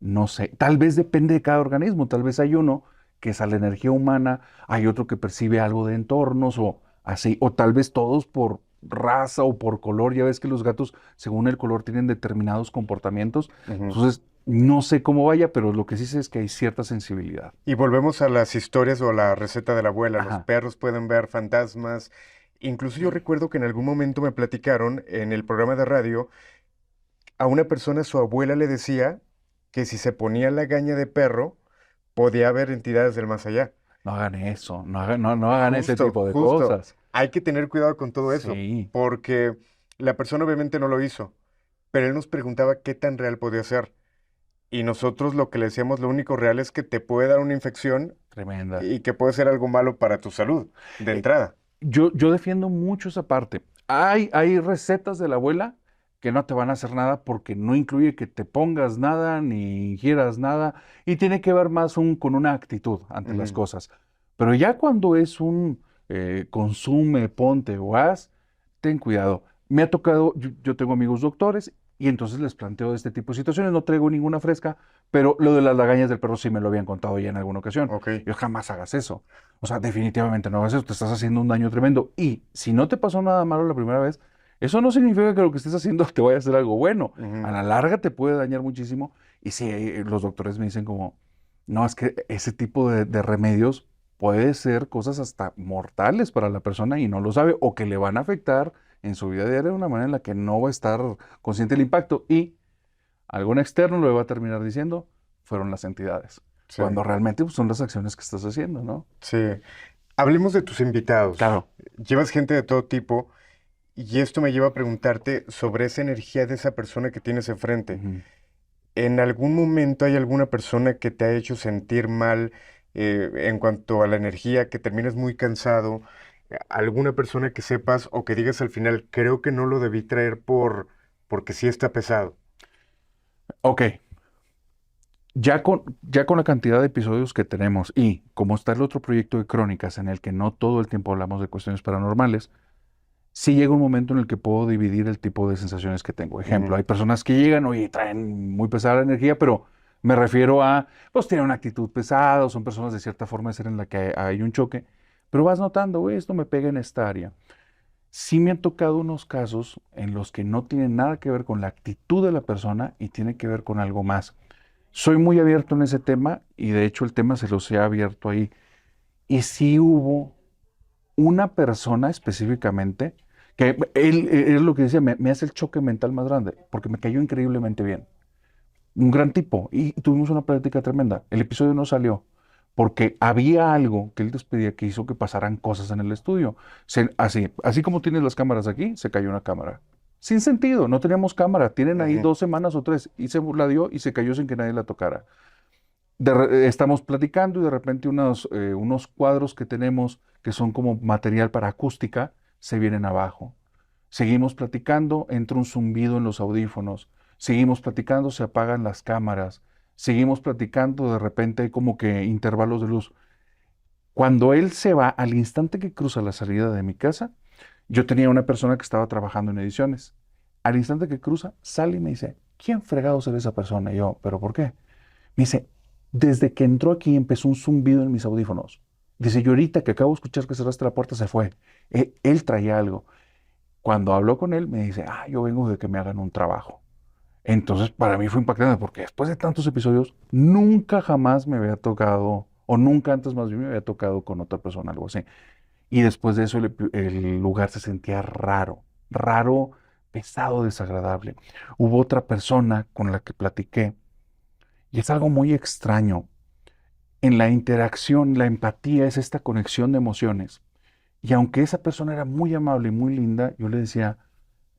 No sé. Tal vez depende de cada organismo. Tal vez hay uno que es a la energía humana, hay otro que percibe algo de entornos o así. O tal vez todos por raza o por color. Ya ves que los gatos, según el color, tienen determinados comportamientos. Ujú. Entonces, no sé cómo vaya, pero lo que sí sé es que hay cierta sensibilidad. Y volvemos a las historias o a la receta de la abuela. Los Ajá. perros pueden ver fantasmas. Incluso yo recuerdo que en algún momento me platicaron en el programa de radio, a una persona su abuela le decía que si se ponía la gaña de perro, podía haber entidades del más allá. No hagan eso, no hagan ese Justo, tipo de justo. cosas. Hay que tener cuidado con todo eso, Sí, porque la persona obviamente no lo hizo, pero él nos preguntaba qué tan real podía ser. Y nosotros lo que le decíamos, lo único real es que te puede dar una infección tremenda. y que puede ser algo malo para tu salud, de Eh, entrada. yo defiendo mucho esa parte. Hay recetas de la abuela que no te van a hacer nada porque no incluye que te pongas nada ni ingieras nada y tiene que ver más con una actitud ante las Ujú. cosas. Pero ya cuando es un consume, ponte o haz, ten cuidado. Me ha tocado, yo tengo amigos doctores y entonces les planteo este tipo de situaciones. No traigo ninguna fresca, pero lo de las lagañas del perro sí me lo habían contado ya en alguna ocasión. Ok. Yo jamás hagas eso. O sea, definitivamente no hagas eso, te estás haciendo un daño tremendo. Y si no te pasó nada malo la primera vez, eso no significa que lo que estés haciendo te vaya a hacer algo bueno. A Ujú. la larga te puede dañar muchísimo. Y sí, los doctores me dicen como, no, es que ese tipo de remedios puede ser cosas hasta mortales para la persona y no lo sabe, o que le van a afectar en su vida diaria de una manera en la que no va a estar consciente del impacto. Y algún externo lo va a terminar diciendo, fueron las entidades. Sí, Cuando realmente pues, son las acciones que estás haciendo, ¿no? sí. Hablemos de tus invitados. Claro. Llevas gente de todo tipo y esto me lleva a preguntarte sobre esa energía de esa persona que tienes enfrente. Ujú. ¿En algún momento hay alguna persona que te ha hecho sentir mal en cuanto a la energía, que termines muy cansado? ¿Alguna persona que sepas o que digas al final, creo que no lo debí traer porque sí está pesado? Ok, ya con la cantidad de episodios que tenemos y como está el otro proyecto de crónicas en el que no todo el tiempo hablamos de cuestiones paranormales, sí llega un momento en el que puedo dividir el tipo de sensaciones que tengo. Ejemplo, Ujú. hay personas que llegan, oye, traen muy pesada la energía, pero me refiero a, pues tienen una actitud pesada, o son personas de cierta forma de ser en la que hay un choque, pero vas notando, güey, esto me pega en esta área. Sí me han tocado unos casos en los que no tienen nada que ver con la actitud de la persona y tiene que ver con algo más. Soy muy abierto en ese tema y de hecho el tema se los he abierto ahí. Y sí hubo una persona específicamente que él es lo que decía, me hace el choque mental más grande porque me cayó increíblemente bien. Un gran tipo y tuvimos una plática tremenda. El episodio no salió porque había algo que él despedía que hizo que pasaran cosas en el estudio. Así como tienes las cámaras aquí, se cayó una cámara. Sin sentido, no teníamos cámara. Tienen ahí Ujú. 2 semanas o 3 y se la dio y se cayó sin que nadie la tocara. Estamos platicando y de repente unos cuadros que tenemos que son como material para acústica se vienen abajo. Seguimos platicando, entra un zumbido en los audífonos. Seguimos platicando, se apagan las cámaras. Seguimos platicando, de repente hay como que intervalos de luz. Cuando él se va, al instante que cruza la salida de mi casa, yo tenía una persona que estaba trabajando en ediciones. Al instante que cruza, sale y me dice, ¿quién fregado será esa persona? Y yo, ¿pero por qué? Me dice, desde que entró aquí empezó un zumbido en mis audífonos. Dice, yo ahorita que acabo de escuchar que cerraste la puerta, se fue. Él traía algo. Cuando habló con él, me dice, yo vengo de que me hagan un trabajo. Entonces, para mí fue impactante porque después de tantos episodios, nunca jamás me había tocado, o nunca antes más bien me había tocado con otra persona, algo así. Y después de eso, el lugar se sentía raro, raro, pesado, desagradable. Hubo otra persona con la que platiqué y es algo muy extraño. En la interacción, la empatía es esta conexión de emociones. Y aunque esa persona era muy amable y muy linda, yo le decía,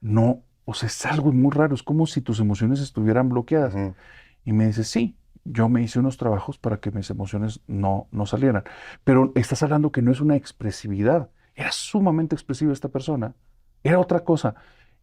no, o sea, es algo muy raro, es como si tus emociones estuvieran bloqueadas. Ujú. Y me dice, sí, yo me hice unos trabajos para que mis emociones no salieran. Pero estás hablando que no es una expresividad. Era sumamente expresiva esta persona. Era otra cosa.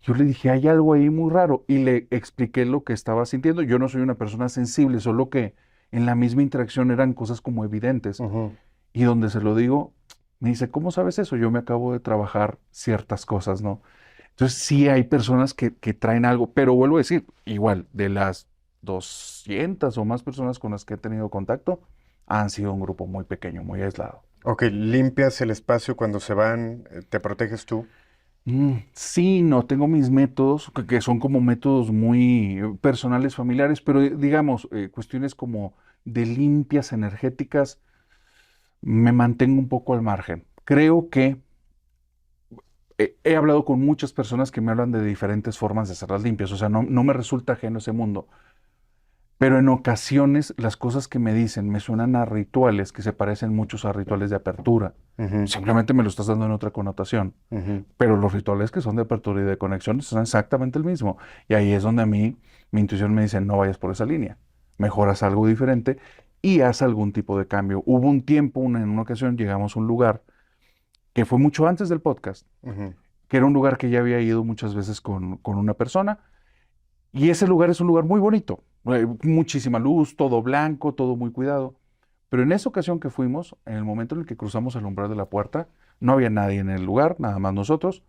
Yo le dije, hay algo ahí muy raro. Y le expliqué lo que estaba sintiendo. Yo no soy una persona sensible, solo que en la misma interacción eran cosas como evidentes. Ujú. Y donde se lo digo, me dice, ¿cómo sabes eso? Yo me acabo de trabajar ciertas cosas, ¿no? Entonces sí hay personas que traen algo, pero vuelvo a decir, igual, de las 200 o más personas con las que he tenido contacto, han sido un grupo muy pequeño, muy aislado. Ok, limpias el espacio cuando se van, te proteges tú. Sí, no, tengo mis métodos, que son como métodos muy personales, familiares, pero digamos, cuestiones como de limpias energéticas, me mantengo un poco al margen. Creo que he hablado con muchas personas que me hablan de diferentes formas de hacer las limpias, o sea, no me resulta ajeno ese mundo. Pero en ocasiones las cosas que me dicen me suenan a rituales que se parecen muchos a rituales de apertura. Ujú. Simplemente me lo estás dando en otra connotación. Ujú. Pero los rituales que son de apertura y de conexión son exactamente el mismo. Y ahí es donde a mí mi intuición me dice, no vayas por esa línea. Mejor haz algo diferente y haz algún tipo de cambio. Hubo un tiempo, en una ocasión, llegamos a un lugar que fue mucho antes del podcast, Ujú. que era un lugar que ya había ido muchas veces con una persona. Y ese lugar es un lugar muy bonito, muchísima luz, todo blanco, todo muy cuidado. Pero en esa ocasión que fuimos, en el momento en el que cruzamos el umbral de la puerta, no había nadie en el lugar, nada más nosotros.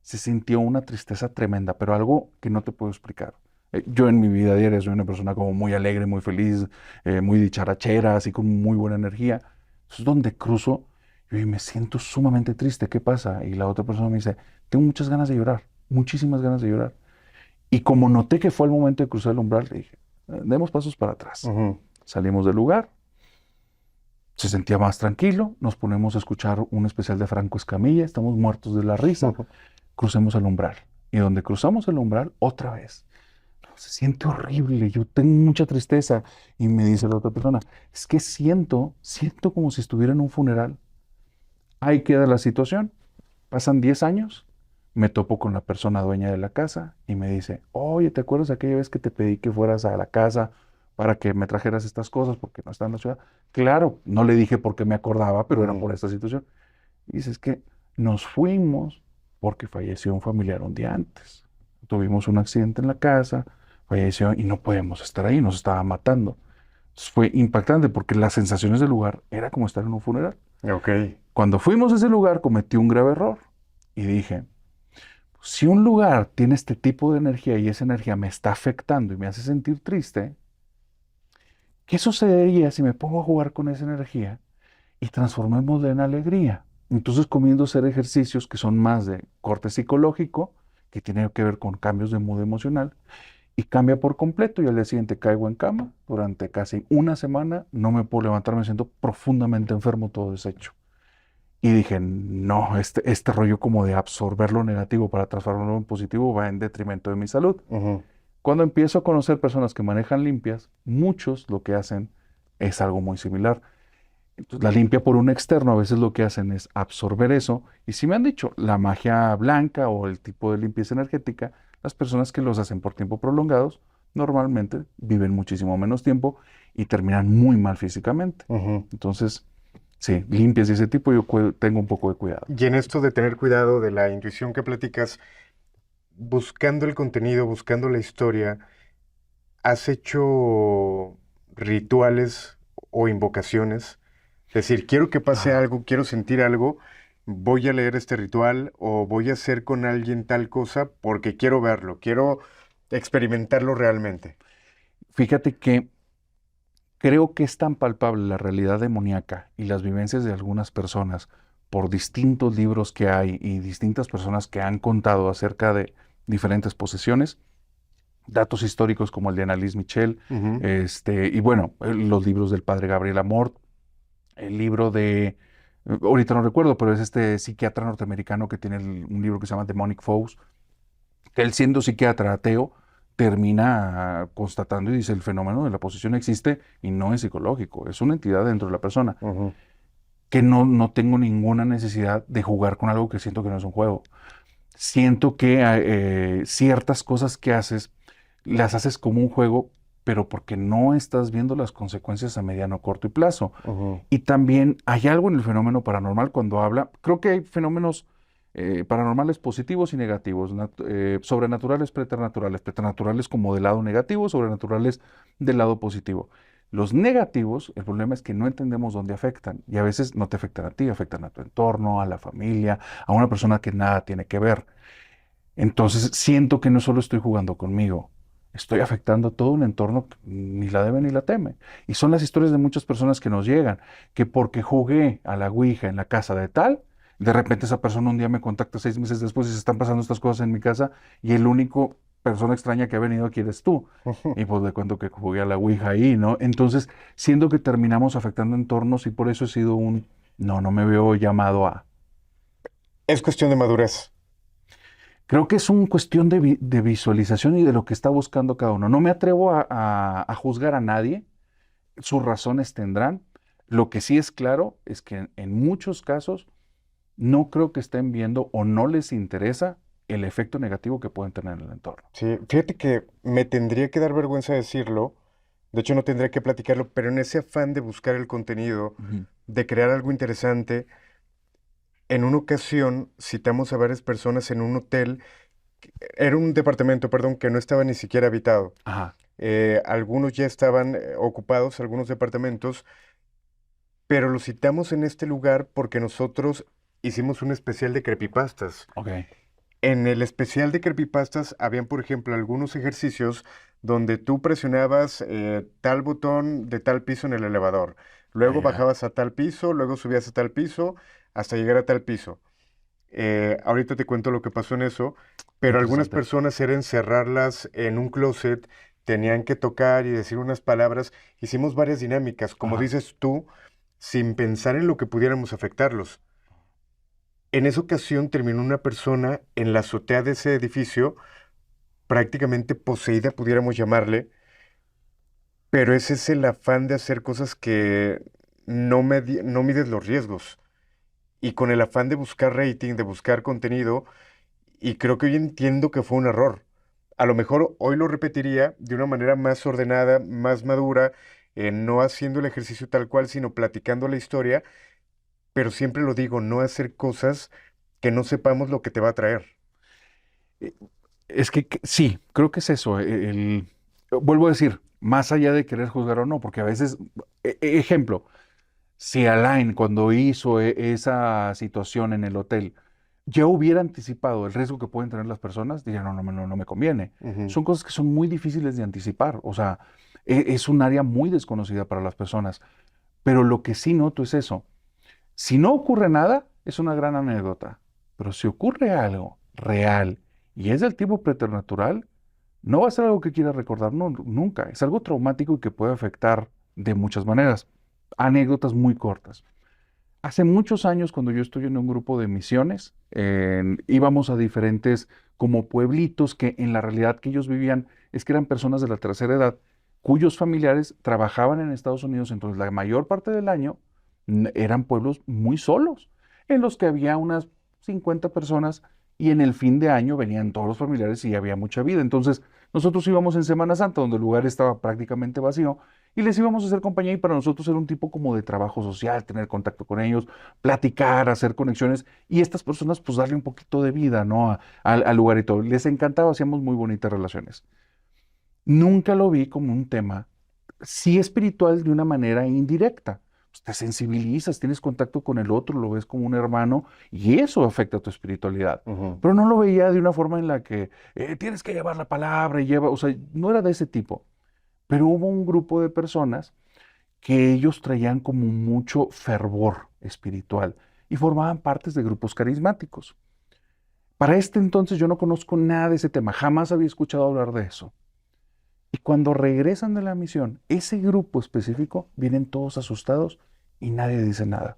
Se sintió una tristeza tremenda, pero algo que no te puedo explicar. Yo en mi vida diaria soy una persona como muy alegre, muy feliz, muy dicharachera, así con muy buena energía. Es donde cruzo y me siento sumamente triste. ¿Qué pasa? Y la otra persona me dice, tengo muchas ganas de llorar, muchísimas ganas de llorar. Y como noté que fue el momento de cruzar el umbral, le dije, demos pasos para atrás. Ujú. Salimos del lugar, se sentía más tranquilo, nos ponemos a escuchar un especial de Franco Escamilla, estamos muertos de la risa, Ujú. crucemos el umbral. Y donde cruzamos el umbral, otra vez. No, se siente horrible, yo tengo mucha tristeza. Y me dice la otra persona, es que siento como si estuviera en un funeral. Ahí queda la situación. Pasan 10 años, me topo con la persona dueña de la casa y me dice, oye, ¿te acuerdas aquella vez que te pedí que fueras a la casa para que me trajeras estas cosas porque no está en la ciudad? Claro, no le dije porque me acordaba, pero era Ujú. por esta situación. Y dice, es que nos fuimos porque falleció un familiar un día antes. Tuvimos un accidente en la casa, falleció y no podemos estar ahí, nos estaba matando. Entonces, fue impactante porque las sensaciones del lugar era como estar en un funeral. Ok. Cuando fuimos a ese lugar cometí un grave error y dije, si un lugar tiene este tipo de energía y esa energía me está afectando y me hace sentir triste, ¿qué sucedería si me pongo a jugar con esa energía y transformémosla en alegría? Entonces comienzo a hacer ejercicios que son más de corte psicológico, que tienen que ver con cambios de mood emocional, y cambia por completo y al día siguiente caigo en cama. Durante casi una semana no me puedo levantar, me siento profundamente enfermo, todo deshecho. Y dije, no, este rollo como de absorber lo negativo para transformarlo en positivo va en detrimento de mi salud. Ujú. Cuando empiezo a conocer personas que manejan limpias, muchos lo que hacen es algo muy similar. Entonces, la limpia por un externo a veces lo que hacen es absorber eso. Y si me han dicho, la magia blanca o el tipo de limpieza energética, las personas que los hacen por tiempo prolongados normalmente viven muchísimo menos tiempo y terminan muy mal físicamente. Ujú. Entonces, sí, limpias de ese tipo yo tengo un poco de cuidado. Y en esto de tener cuidado de la intuición que platicas, buscando el contenido, buscando la historia, ¿has hecho rituales o invocaciones? Decir, quiero que pase Ajá. algo, quiero sentir algo, voy a leer este ritual o voy a hacer con alguien tal cosa porque quiero verlo, quiero experimentarlo realmente. Fíjate que creo que es tan palpable la realidad demoníaca y las vivencias de algunas personas por distintos libros que hay y distintas personas que han contado acerca de diferentes posesiones, datos históricos como el de Annalise Michel, Ujú. y bueno, los libros del padre Gabriel Amort, el libro de, ahorita no recuerdo, pero es este psiquiatra norteamericano que tiene un libro que se llama Demonic Foes, que él siendo psiquiatra ateo, termina constatando y dice, el fenómeno de la posesión existe y no es psicológico, es una entidad dentro de la persona, Ujú. que no tengo ninguna necesidad de jugar con algo que siento que no es un juego. Siento que ciertas cosas que haces, las haces como un juego, pero porque no estás viendo las consecuencias a mediano, corto y plazo. Ujú. Y también hay algo en el fenómeno paranormal cuando habla, creo que hay fenómenos paranormales positivos y negativos, sobrenaturales, preternaturales como del lado negativo, sobrenaturales del lado positivo. Los negativos, el problema es que no entendemos dónde afectan y a veces no te afectan a ti, afectan a tu entorno, a la familia, a una persona que nada tiene que ver. Entonces siento que no solo estoy jugando conmigo, estoy afectando todo un entorno que ni la debe ni la teme. Y son las historias de muchas personas que nos llegan, que porque jugué a la Ouija en la casa de tal, de repente esa persona un día me contacta 6 meses después y se están pasando estas cosas en mi casa y el único persona extraña que ha venido aquí eres tú. Y pues le cuento que jugué a la Ouija ahí, ¿no? Entonces, siento que terminamos afectando entornos y por eso he sido no me veo llamado a. Es cuestión de madurez. Creo que es una cuestión de visualización y de lo que está buscando cada uno. No me atrevo a juzgar a nadie, sus razones tendrán. Lo que sí es claro es que en muchos casos no creo que estén viendo o no les interesa el efecto negativo que pueden tener en el entorno. Sí, fíjate que me tendría que dar vergüenza decirlo, de hecho no tendría que platicarlo, pero en ese afán de buscar el contenido, Ujú. de crear algo interesante, en una ocasión citamos a varias personas en un hotel, era un departamento, perdón, que no estaba ni siquiera habitado. Ajá, Algunos ya estaban ocupados, algunos departamentos, pero los citamos en este lugar porque nosotros hicimos un especial de creepypastas. ok. En el especial de creepypastas habían, por ejemplo, algunos ejercicios donde tú presionabas tal botón de tal piso en el elevador. Ah, Luego ya. bajabas a tal piso, luego subías a tal piso, hasta llegar a tal piso. Ahorita te cuento lo que pasó en eso, Qué pero algunas interesante. personas era encerrarlas en un closet, tenían que tocar y decir unas palabras. Hicimos varias dinámicas, como Ajá. dices tú, sin pensar en lo que pudiéramos afectarlos. En esa ocasión terminó una persona en la azotea de ese edificio, prácticamente poseída, pudiéramos llamarle, pero ese es el afán de hacer cosas que no mides los riesgos. Y con el afán de buscar rating, de buscar contenido, y creo que hoy entiendo que fue un error. A lo mejor hoy lo repetiría de una manera más ordenada, más madura, no haciendo el ejercicio tal cual, sino platicando la historia, pero siempre lo digo, no hacer cosas que no sepamos lo que te va a traer. Eh, Es que sí, creo que es eso. Vuelvo a decir, más allá de querer juzgar o no, porque a veces, ejemplo, si Alain, cuando hizo esa situación en el hotel, ya hubiera anticipado el riesgo que pueden tener las personas, diría, no me conviene. Ujú. Son cosas que son muy difíciles de anticipar. O sea, es un área muy desconocida para las personas. Pero lo que sí noto es eso. Si no ocurre nada, es una gran anécdota. Pero si ocurre algo real y es del tipo preternatural, no va a ser algo que quiera recordar nunca. Es algo traumático y que puede afectar de muchas maneras. Anécdotas muy cortas. Hace muchos años, cuando yo estoy en un grupo de misiones, íbamos a diferentes como pueblitos que en la realidad que ellos vivían es que eran personas de la tercera edad cuyos familiares trabajaban en Estados Unidos, entonces la mayor parte del año eran pueblos muy solos, en los que había unas 50 personas y en el fin de año venían todos los familiares y había mucha vida. Entonces nosotros íbamos en Semana Santa, donde el lugar estaba prácticamente vacío, y les íbamos a hacer compañía y para nosotros era un tipo como de trabajo social, tener contacto con ellos, platicar, hacer conexiones y estas personas pues darle un poquito de vida, ¿no? Al lugar y todo. Les encantaba, hacíamos muy bonitas relaciones. Nunca lo vi como un tema, sí espiritual de una manera indirecta, pues, te sensibilizas, tienes contacto con el otro, lo ves como un hermano y eso afecta a tu espiritualidad. Ujú. Pero no lo veía de una forma en la que tienes que llevar la palabra y lleva, o sea, no era de ese tipo. Pero hubo un grupo de personas que ellos traían como mucho fervor espiritual y formaban partes de grupos carismáticos. Para este entonces yo no conozco nada de ese tema, jamás había escuchado hablar de eso. Y cuando regresan de la misión, ese grupo específico, vienen todos asustados y nadie dice nada.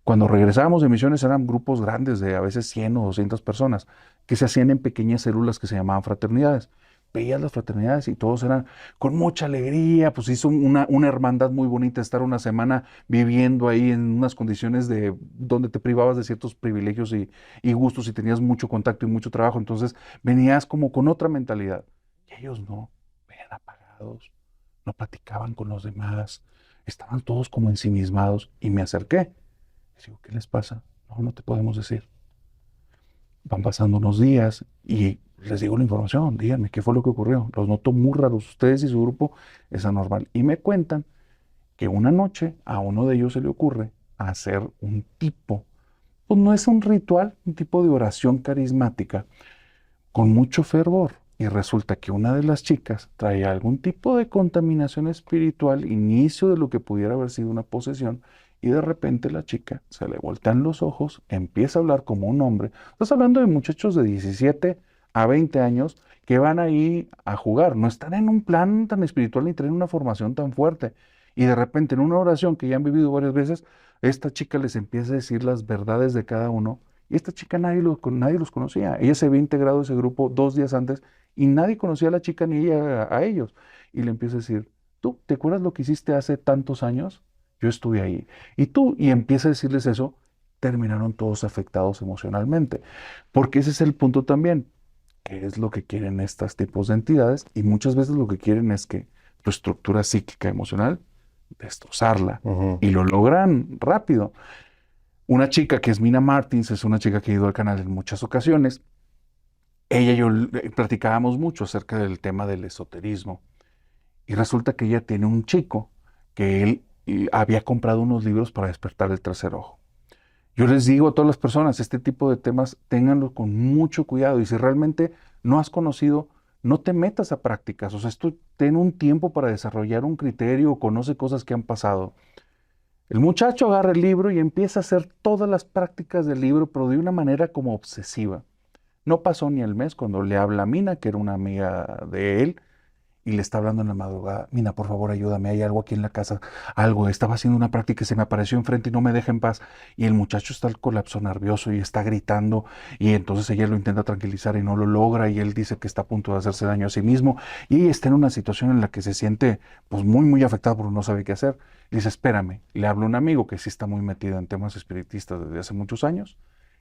Cuando regresábamos de misiones eran grupos grandes de a veces 100 o 200 personas que se hacían en pequeñas células que se llamaban fraternidades. Veías las fraternidades y todos eran con mucha alegría, pues hizo una hermandad muy bonita estar una semana viviendo ahí en unas condiciones de donde te privabas de ciertos privilegios y gustos y tenías mucho contacto y mucho trabajo. Entonces venías como con otra mentalidad. Y ellos no, venían apagados, no platicaban con los demás, estaban todos como ensimismados y me acerqué. Les digo, ¿qué les pasa? No, no te podemos decir. Van pasando unos días y les digo la información, díganme qué fue lo que ocurrió. Los noto muy raros, ustedes y su grupo es anormal. Y me cuentan que una noche a uno de ellos se le ocurre hacer un tipo, pues no es un ritual, un tipo de oración carismática con mucho fervor. Y resulta que una de las chicas traía algún tipo de contaminación espiritual, inicio de lo que pudiera haber sido una posesión, y de repente la chica se le voltean los ojos, empieza a hablar como un hombre. Estás hablando de muchachos de 17 a 20 años que van ahí a jugar, no están en un plan tan espiritual ni tienen una formación tan fuerte. Y de repente en una oración que ya han vivido varias veces, esta chica les empieza a decir las verdades de cada uno. Y esta chica nadie los conocía. Ella se había integrado a ese grupo 2 días antes y nadie conocía a la chica ni ella a ellos. Y le empieza a decir, ¿tú te acuerdas lo que hiciste hace tantos años? Yo estuve ahí. Y tú, y empieza a decirles eso, terminaron todos afectados emocionalmente. Porque ese es el punto también. ¿Qué es lo que quieren estos tipos de entidades? Y muchas veces lo que quieren es que tu estructura psíquica emocional, destrozarla. Ujú. Y lo logran rápido. Una chica que es Mina Martins, es una chica que ha ido al canal en muchas ocasiones. Ella y yo platicábamos mucho acerca del tema del esoterismo. Y resulta que ella tiene un chico que él había comprado unos libros para despertar el tercer ojo. Yo les digo a todas las personas, este tipo de temas, ténganlo con mucho cuidado. Y si realmente no has conocido, no te metas a prácticas. O sea, esto ten un tiempo para desarrollar un criterio o conoce cosas que han pasado. El muchacho agarra el libro y empieza a hacer todas las prácticas del libro, pero de una manera como obsesiva. No pasó ni el mes cuando le habla a Mina, que era una amiga de él, y le está hablando en la madrugada. Mina, por favor, ayúdame, hay algo aquí en la casa, algo. Estaba haciendo una práctica y se me apareció enfrente y no me deja en paz. Y el muchacho está al colapso nervioso y está gritando, y entonces ella lo intenta tranquilizar y no lo logra, y él dice que está a punto de hacerse daño a sí mismo, y ella está en una situación en la que se siente pues muy afectada porque no sabe qué hacer. Y dice, espérame, le habla a un amigo que sí está muy metido en temas espiritistas desde hace muchos años.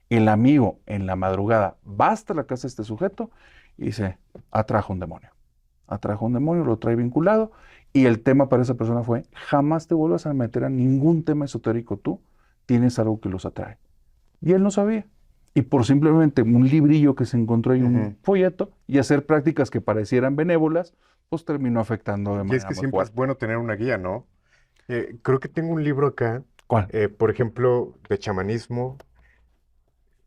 El amigo en la madrugada va hasta la casa de este sujeto y dice, atrajo un demonio. Atrajo un demonio, lo trae vinculado y el tema para esa persona fue, jamás te vuelvas a meter a ningún tema esotérico tú, tienes algo que los atrae. Y él no sabía. Y por simplemente un librillo que se encontró ahí, un Ujú. folleto, y hacer prácticas que parecieran benévolas, pues terminó afectando de Y es manera que muy siempre es fuerte. bueno tener una guía, ¿no? Creo que tengo un libro acá, ¿Cuál? por ejemplo, de chamanismo,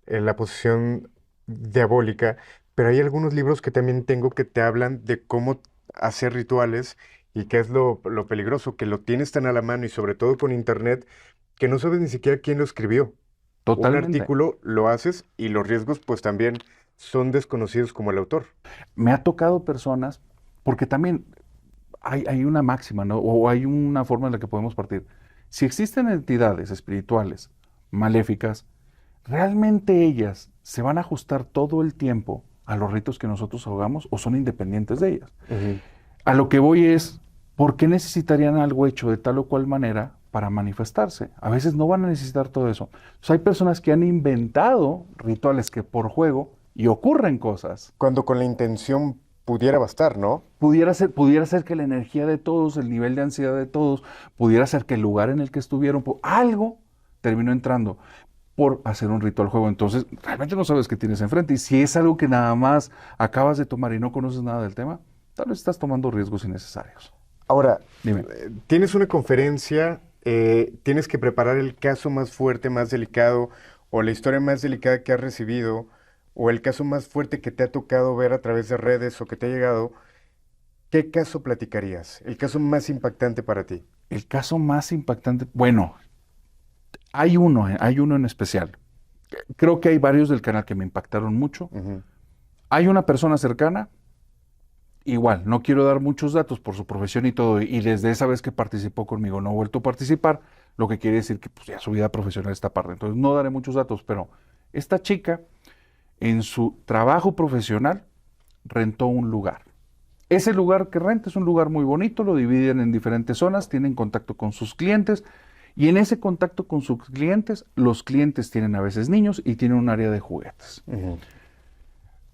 en la posición diabólica, pero hay algunos libros que también tengo que te hablan de cómo hacer rituales y qué es lo peligroso, que lo tienes tan a la mano y sobre todo con internet, que no sabes ni siquiera quién lo escribió. Un Totalmente. artículo lo haces y los riesgos pues también son desconocidos como el autor. Me ha tocado personas, porque también hay una máxima, ¿no? O hay una forma en la que podemos partir. Si existen entidades espirituales maléficas, ¿realmente ellas se van a ajustar todo el tiempo a los ritos que nosotros hagamos o son independientes de ellas? Ujú. A lo que voy es, ¿por qué necesitarían algo hecho de tal o cual manera para manifestarse? A veces no van a necesitar todo eso. O sea, hay personas que han inventado rituales que por juego y ocurren cosas. Cuando con la intención pudiera bastar, ¿no? Pudiera ser que la energía de todos, el nivel de ansiedad de todos, pudiera ser que el lugar en el que estuvieron, algo terminó entrando por hacer un ritual juego. Entonces, realmente no sabes qué tienes enfrente. Y si es algo que nada más acabas de tomar y no conoces nada del tema, tal vez estás tomando riesgos innecesarios. Ahora, Dime. tienes una conferencia tienes que preparar el caso más fuerte, más delicado, o la historia más delicada que has recibido, o el caso más fuerte que te ha tocado ver a través de redes o que te ha llegado, ¿qué caso platicarías? El caso más impactante para ti. El caso más impactante, bueno, hay uno en especial. Creo que hay varios del canal que me impactaron mucho. Ujú. Hay una persona cercana, igual, no quiero dar muchos datos por su profesión y todo, y desde esa vez que participó conmigo no ha vuelto a participar, lo que quiere decir que pues, ya su vida profesional está aparte. Entonces no daré muchos datos, pero esta chica en su trabajo profesional rentó un lugar. Ese lugar que renta es un lugar muy bonito, lo dividen en diferentes zonas, tienen contacto con sus clientes y en ese contacto con sus clientes, los clientes tienen a veces niños y tienen un área de juguetes. Ujú.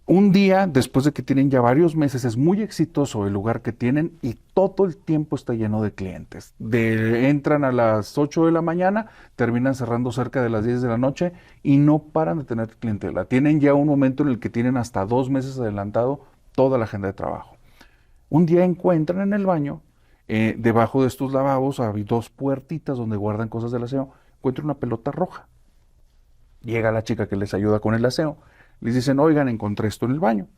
Un día, después de que tienen ya varios meses, es muy exitoso el lugar que tienen y todo el tiempo está lleno de clientes. Entran a las 8 de la mañana, terminan cerrando cerca de las 10 de la noche y no paran de tener clientela. Tienen ya un momento en el que tienen hasta 2 meses adelantado toda la agenda de trabajo. Un día encuentran en el baño, debajo de estos lavabos, hay dos puertitas donde guardan cosas del aseo, encuentran una pelota roja. Llega la chica que les ayuda con el aseo, les dicen, oigan, encontré esto en el baño.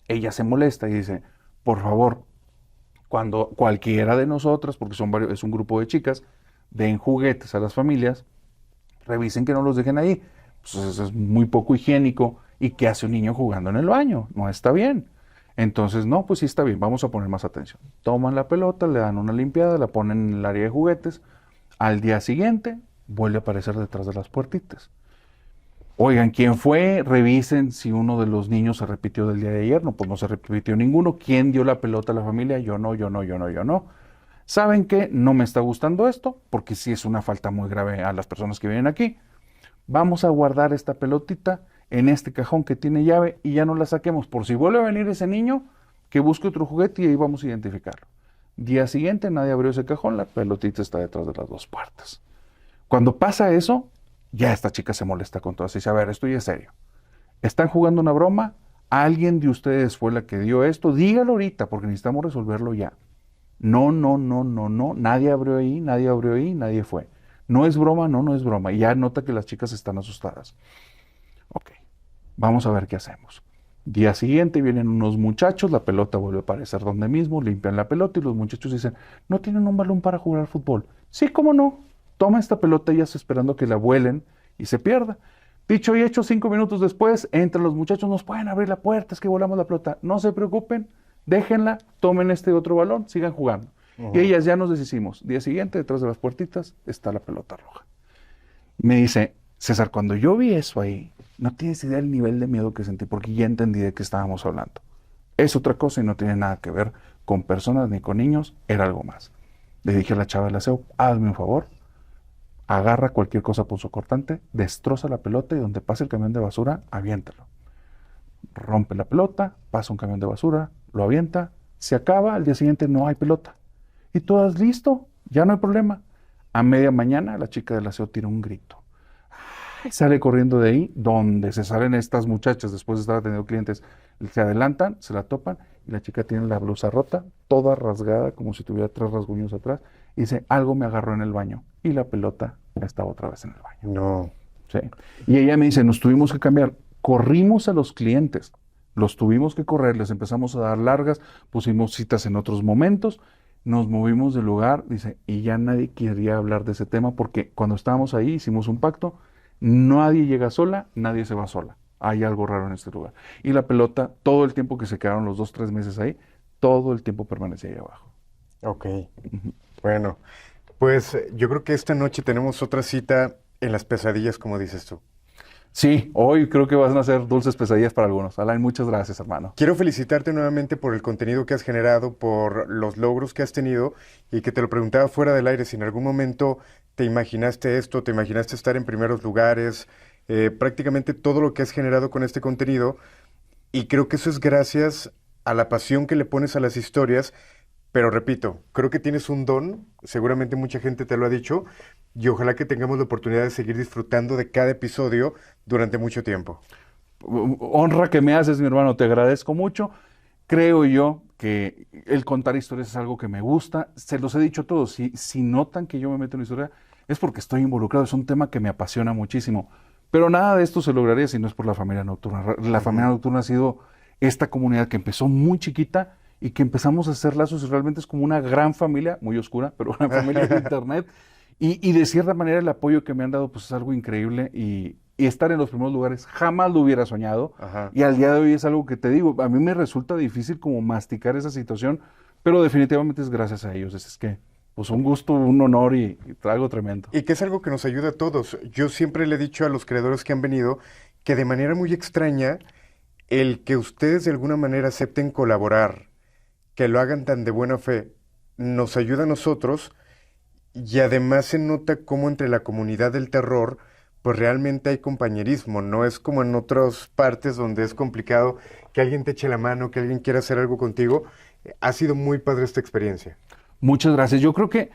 Ella se molesta y dice, por favor, cuando cualquiera de nosotras, porque son varios, es un grupo de chicas, den juguetes a las familias, revisen que no los dejen ahí. Pues eso es muy poco higiénico. ¿Y qué hace un niño jugando en el baño? No está bien. Entonces, no, pues sí está bien, vamos a poner más atención. Toman la pelota, le dan una limpiada, la ponen en el área de juguetes. Al día siguiente, vuelve a aparecer detrás de las puertitas. Oigan, ¿quién fue? Revisen si uno de los niños se repitió del día de ayer. No, pues no se repitió ninguno. ¿Quién dio la pelota a la familia? Yo no, yo no, yo no, yo no. ¿Saben qué? No me está gustando esto, porque sí es una falta muy grave a las personas que vienen aquí. Vamos a guardar esta pelotita en este cajón que tiene llave y ya no la saquemos. Por si vuelve a venir ese niño, que busque otro juguete y ahí vamos a identificarlo. Día siguiente nadie abrió ese cajón, la pelotita está detrás de las dos puertas. Cuando pasa eso, ya esta chica se molesta con todo. Así dice, a ver, esto ya es serio. ¿Están jugando una broma? ¿Alguien de ustedes fue la que dio esto? Dígalo ahorita, porque necesitamos resolverlo ya. No, no, no, no, no. Nadie abrió ahí, nadie abrió ahí, nadie fue. No es broma, no, no es broma. Y ya nota que las chicas están asustadas. Ok, vamos a ver qué hacemos. Día siguiente vienen unos muchachos, la pelota vuelve a aparecer donde mismo, limpian la pelota y los muchachos dicen, ¿no tienen un balón para jugar fútbol? Sí, cómo no. Toma esta pelota y ya está esperando que la vuelen y se pierda. Dicho y hecho, 5 minutos después, entran los muchachos, nos pueden abrir la puerta, es que volamos la pelota. No se preocupen, déjenla, tomen este otro balón, sigan jugando. Y Ujú. ellas ya nos deshicimos. Día siguiente, detrás de las puertitas, está la pelota roja. Me dice, César, cuando yo vi eso ahí, no tienes idea del nivel de miedo que sentí, porque ya entendí de qué estábamos hablando. Es otra cosa y no tiene nada que ver con personas ni con niños, era algo más. Le dije a la chava del aseo, hazme un favor, agarra cualquier cosa punzocortante, destroza la pelota y donde pase el camión de basura, aviéntalo. Rompe la pelota, pasa un camión de basura, lo avienta, se acaba, al día siguiente no hay pelota. Y todas, listo, ya no hay problema. A media mañana la chica del aseo tira un grito. Y sale corriendo de ahí, donde se salen estas muchachas después de estar atendiendo clientes. Se adelantan, se la topan y la chica tiene la blusa rota, toda rasgada, como si tuviera 3 rasguños atrás. Y dice, algo me agarró en el baño. Y la pelota estaba otra vez en el baño. No. ¿Sí? Y ella me dice, nos tuvimos que cambiar. Corrimos a los clientes, los tuvimos que correr, les empezamos a dar largas, pusimos citas en otros momentos, nos movimos del lugar, dice, y ya nadie quería hablar de ese tema porque cuando estábamos ahí hicimos un pacto, nadie llega sola, nadie se va sola. Hay algo raro en este lugar. Y la pelota, todo el tiempo que se quedaron los 2, 3 meses ahí, todo el tiempo permanecía ahí abajo. Ok. Ujú. Bueno, pues yo creo que esta noche tenemos otra cita en las pesadillas, como dices tú. Sí, hoy creo que van a ser dulces pesadillas para algunos. Alain, muchas gracias, hermano. Quiero felicitarte nuevamente por el contenido que has generado, por los logros que has tenido y que te lo preguntaba fuera del aire, si en algún momento te imaginaste esto, te imaginaste estar en primeros lugares, prácticamente todo lo que has generado con este contenido y creo que eso es gracias a la pasión que le pones a las historias, pero repito, creo que tienes un don, seguramente mucha gente te lo ha dicho y ojalá que tengamos la oportunidad de seguir disfrutando de cada episodio durante mucho tiempo. Honra que me haces, mi hermano, te agradezco mucho. Creo yo que el contar historias es algo que me gusta. Se los he dicho a todos. Si notan que yo me meto en la historia, es porque estoy involucrado. Es un tema que me apasiona muchísimo. Pero nada de esto se lograría si no es por la familia nocturna. La familia nocturna ha sido esta comunidad que empezó muy chiquita y que empezamos a hacer lazos y realmente es como una gran familia, muy oscura, pero una familia de internet. Y de cierta manera el apoyo que me han dado pues es algo increíble y estar en los primeros lugares jamás lo hubiera soñado. Ajá. Y al día de hoy es algo que te digo, a mí me resulta difícil como masticar esa situación, pero definitivamente es gracias a ellos. Es que pues un gusto, un honor y algo tremendo. Y que es algo que nos ayuda a todos. Yo siempre le he dicho a los creadores que han venido que de manera muy extraña, el que ustedes de alguna manera acepten colaborar, que lo hagan tan de buena fe, nos ayuda a nosotros y además se nota cómo entre la comunidad del terror, pues realmente hay compañerismo, no es como en otras partes donde es complicado que alguien te eche la mano, que alguien quiera hacer algo contigo. Ha sido muy padre esta experiencia. Muchas gracias. Yo creo que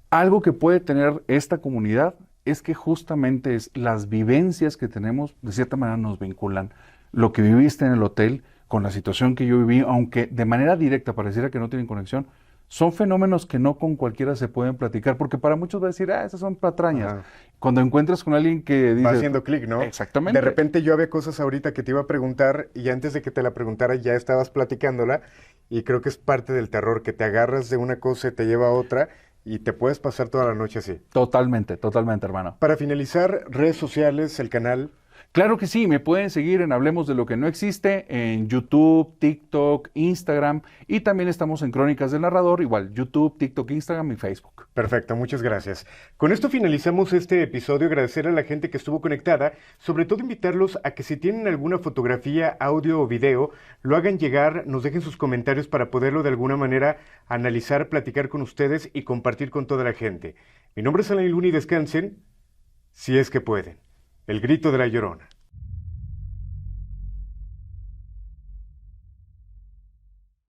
algo que puede tener esta comunidad es que justamente es las vivencias que tenemos, de cierta manera nos vinculan. Lo que viviste en el hotel con la situación que yo viví, aunque de manera directa pareciera que no tienen conexión, son fenómenos que no con cualquiera se pueden platicar, porque para muchos va a decir, esas son patrañas. Ajá. Cuando encuentras con alguien que Va dice, haciendo clic, ¿no? exactamente. De repente yo había cosas ahorita que te iba a preguntar y antes de que te la preguntara ya estabas platicándola y creo que es parte del terror, que te agarras de una cosa y te lleva a otra y te puedes pasar toda la noche así. Totalmente, totalmente, hermano. Para finalizar, redes sociales, el canal. Claro que sí, me pueden seguir en Hablemos de lo que no existe, en YouTube, TikTok, Instagram y también estamos en Crónicas del Narrador, igual YouTube, TikTok, Instagram y Facebook. Perfecto, muchas gracias. Con esto finalizamos este episodio. Agradecer a la gente que estuvo conectada, sobre todo invitarlos a que si tienen alguna fotografía, audio o video, lo hagan llegar, nos dejen sus comentarios para poderlo de alguna manera analizar, platicar con ustedes y compartir con toda la gente. Mi nombre es Alain Luna y descansen, si es que pueden. El grito de la Llorona.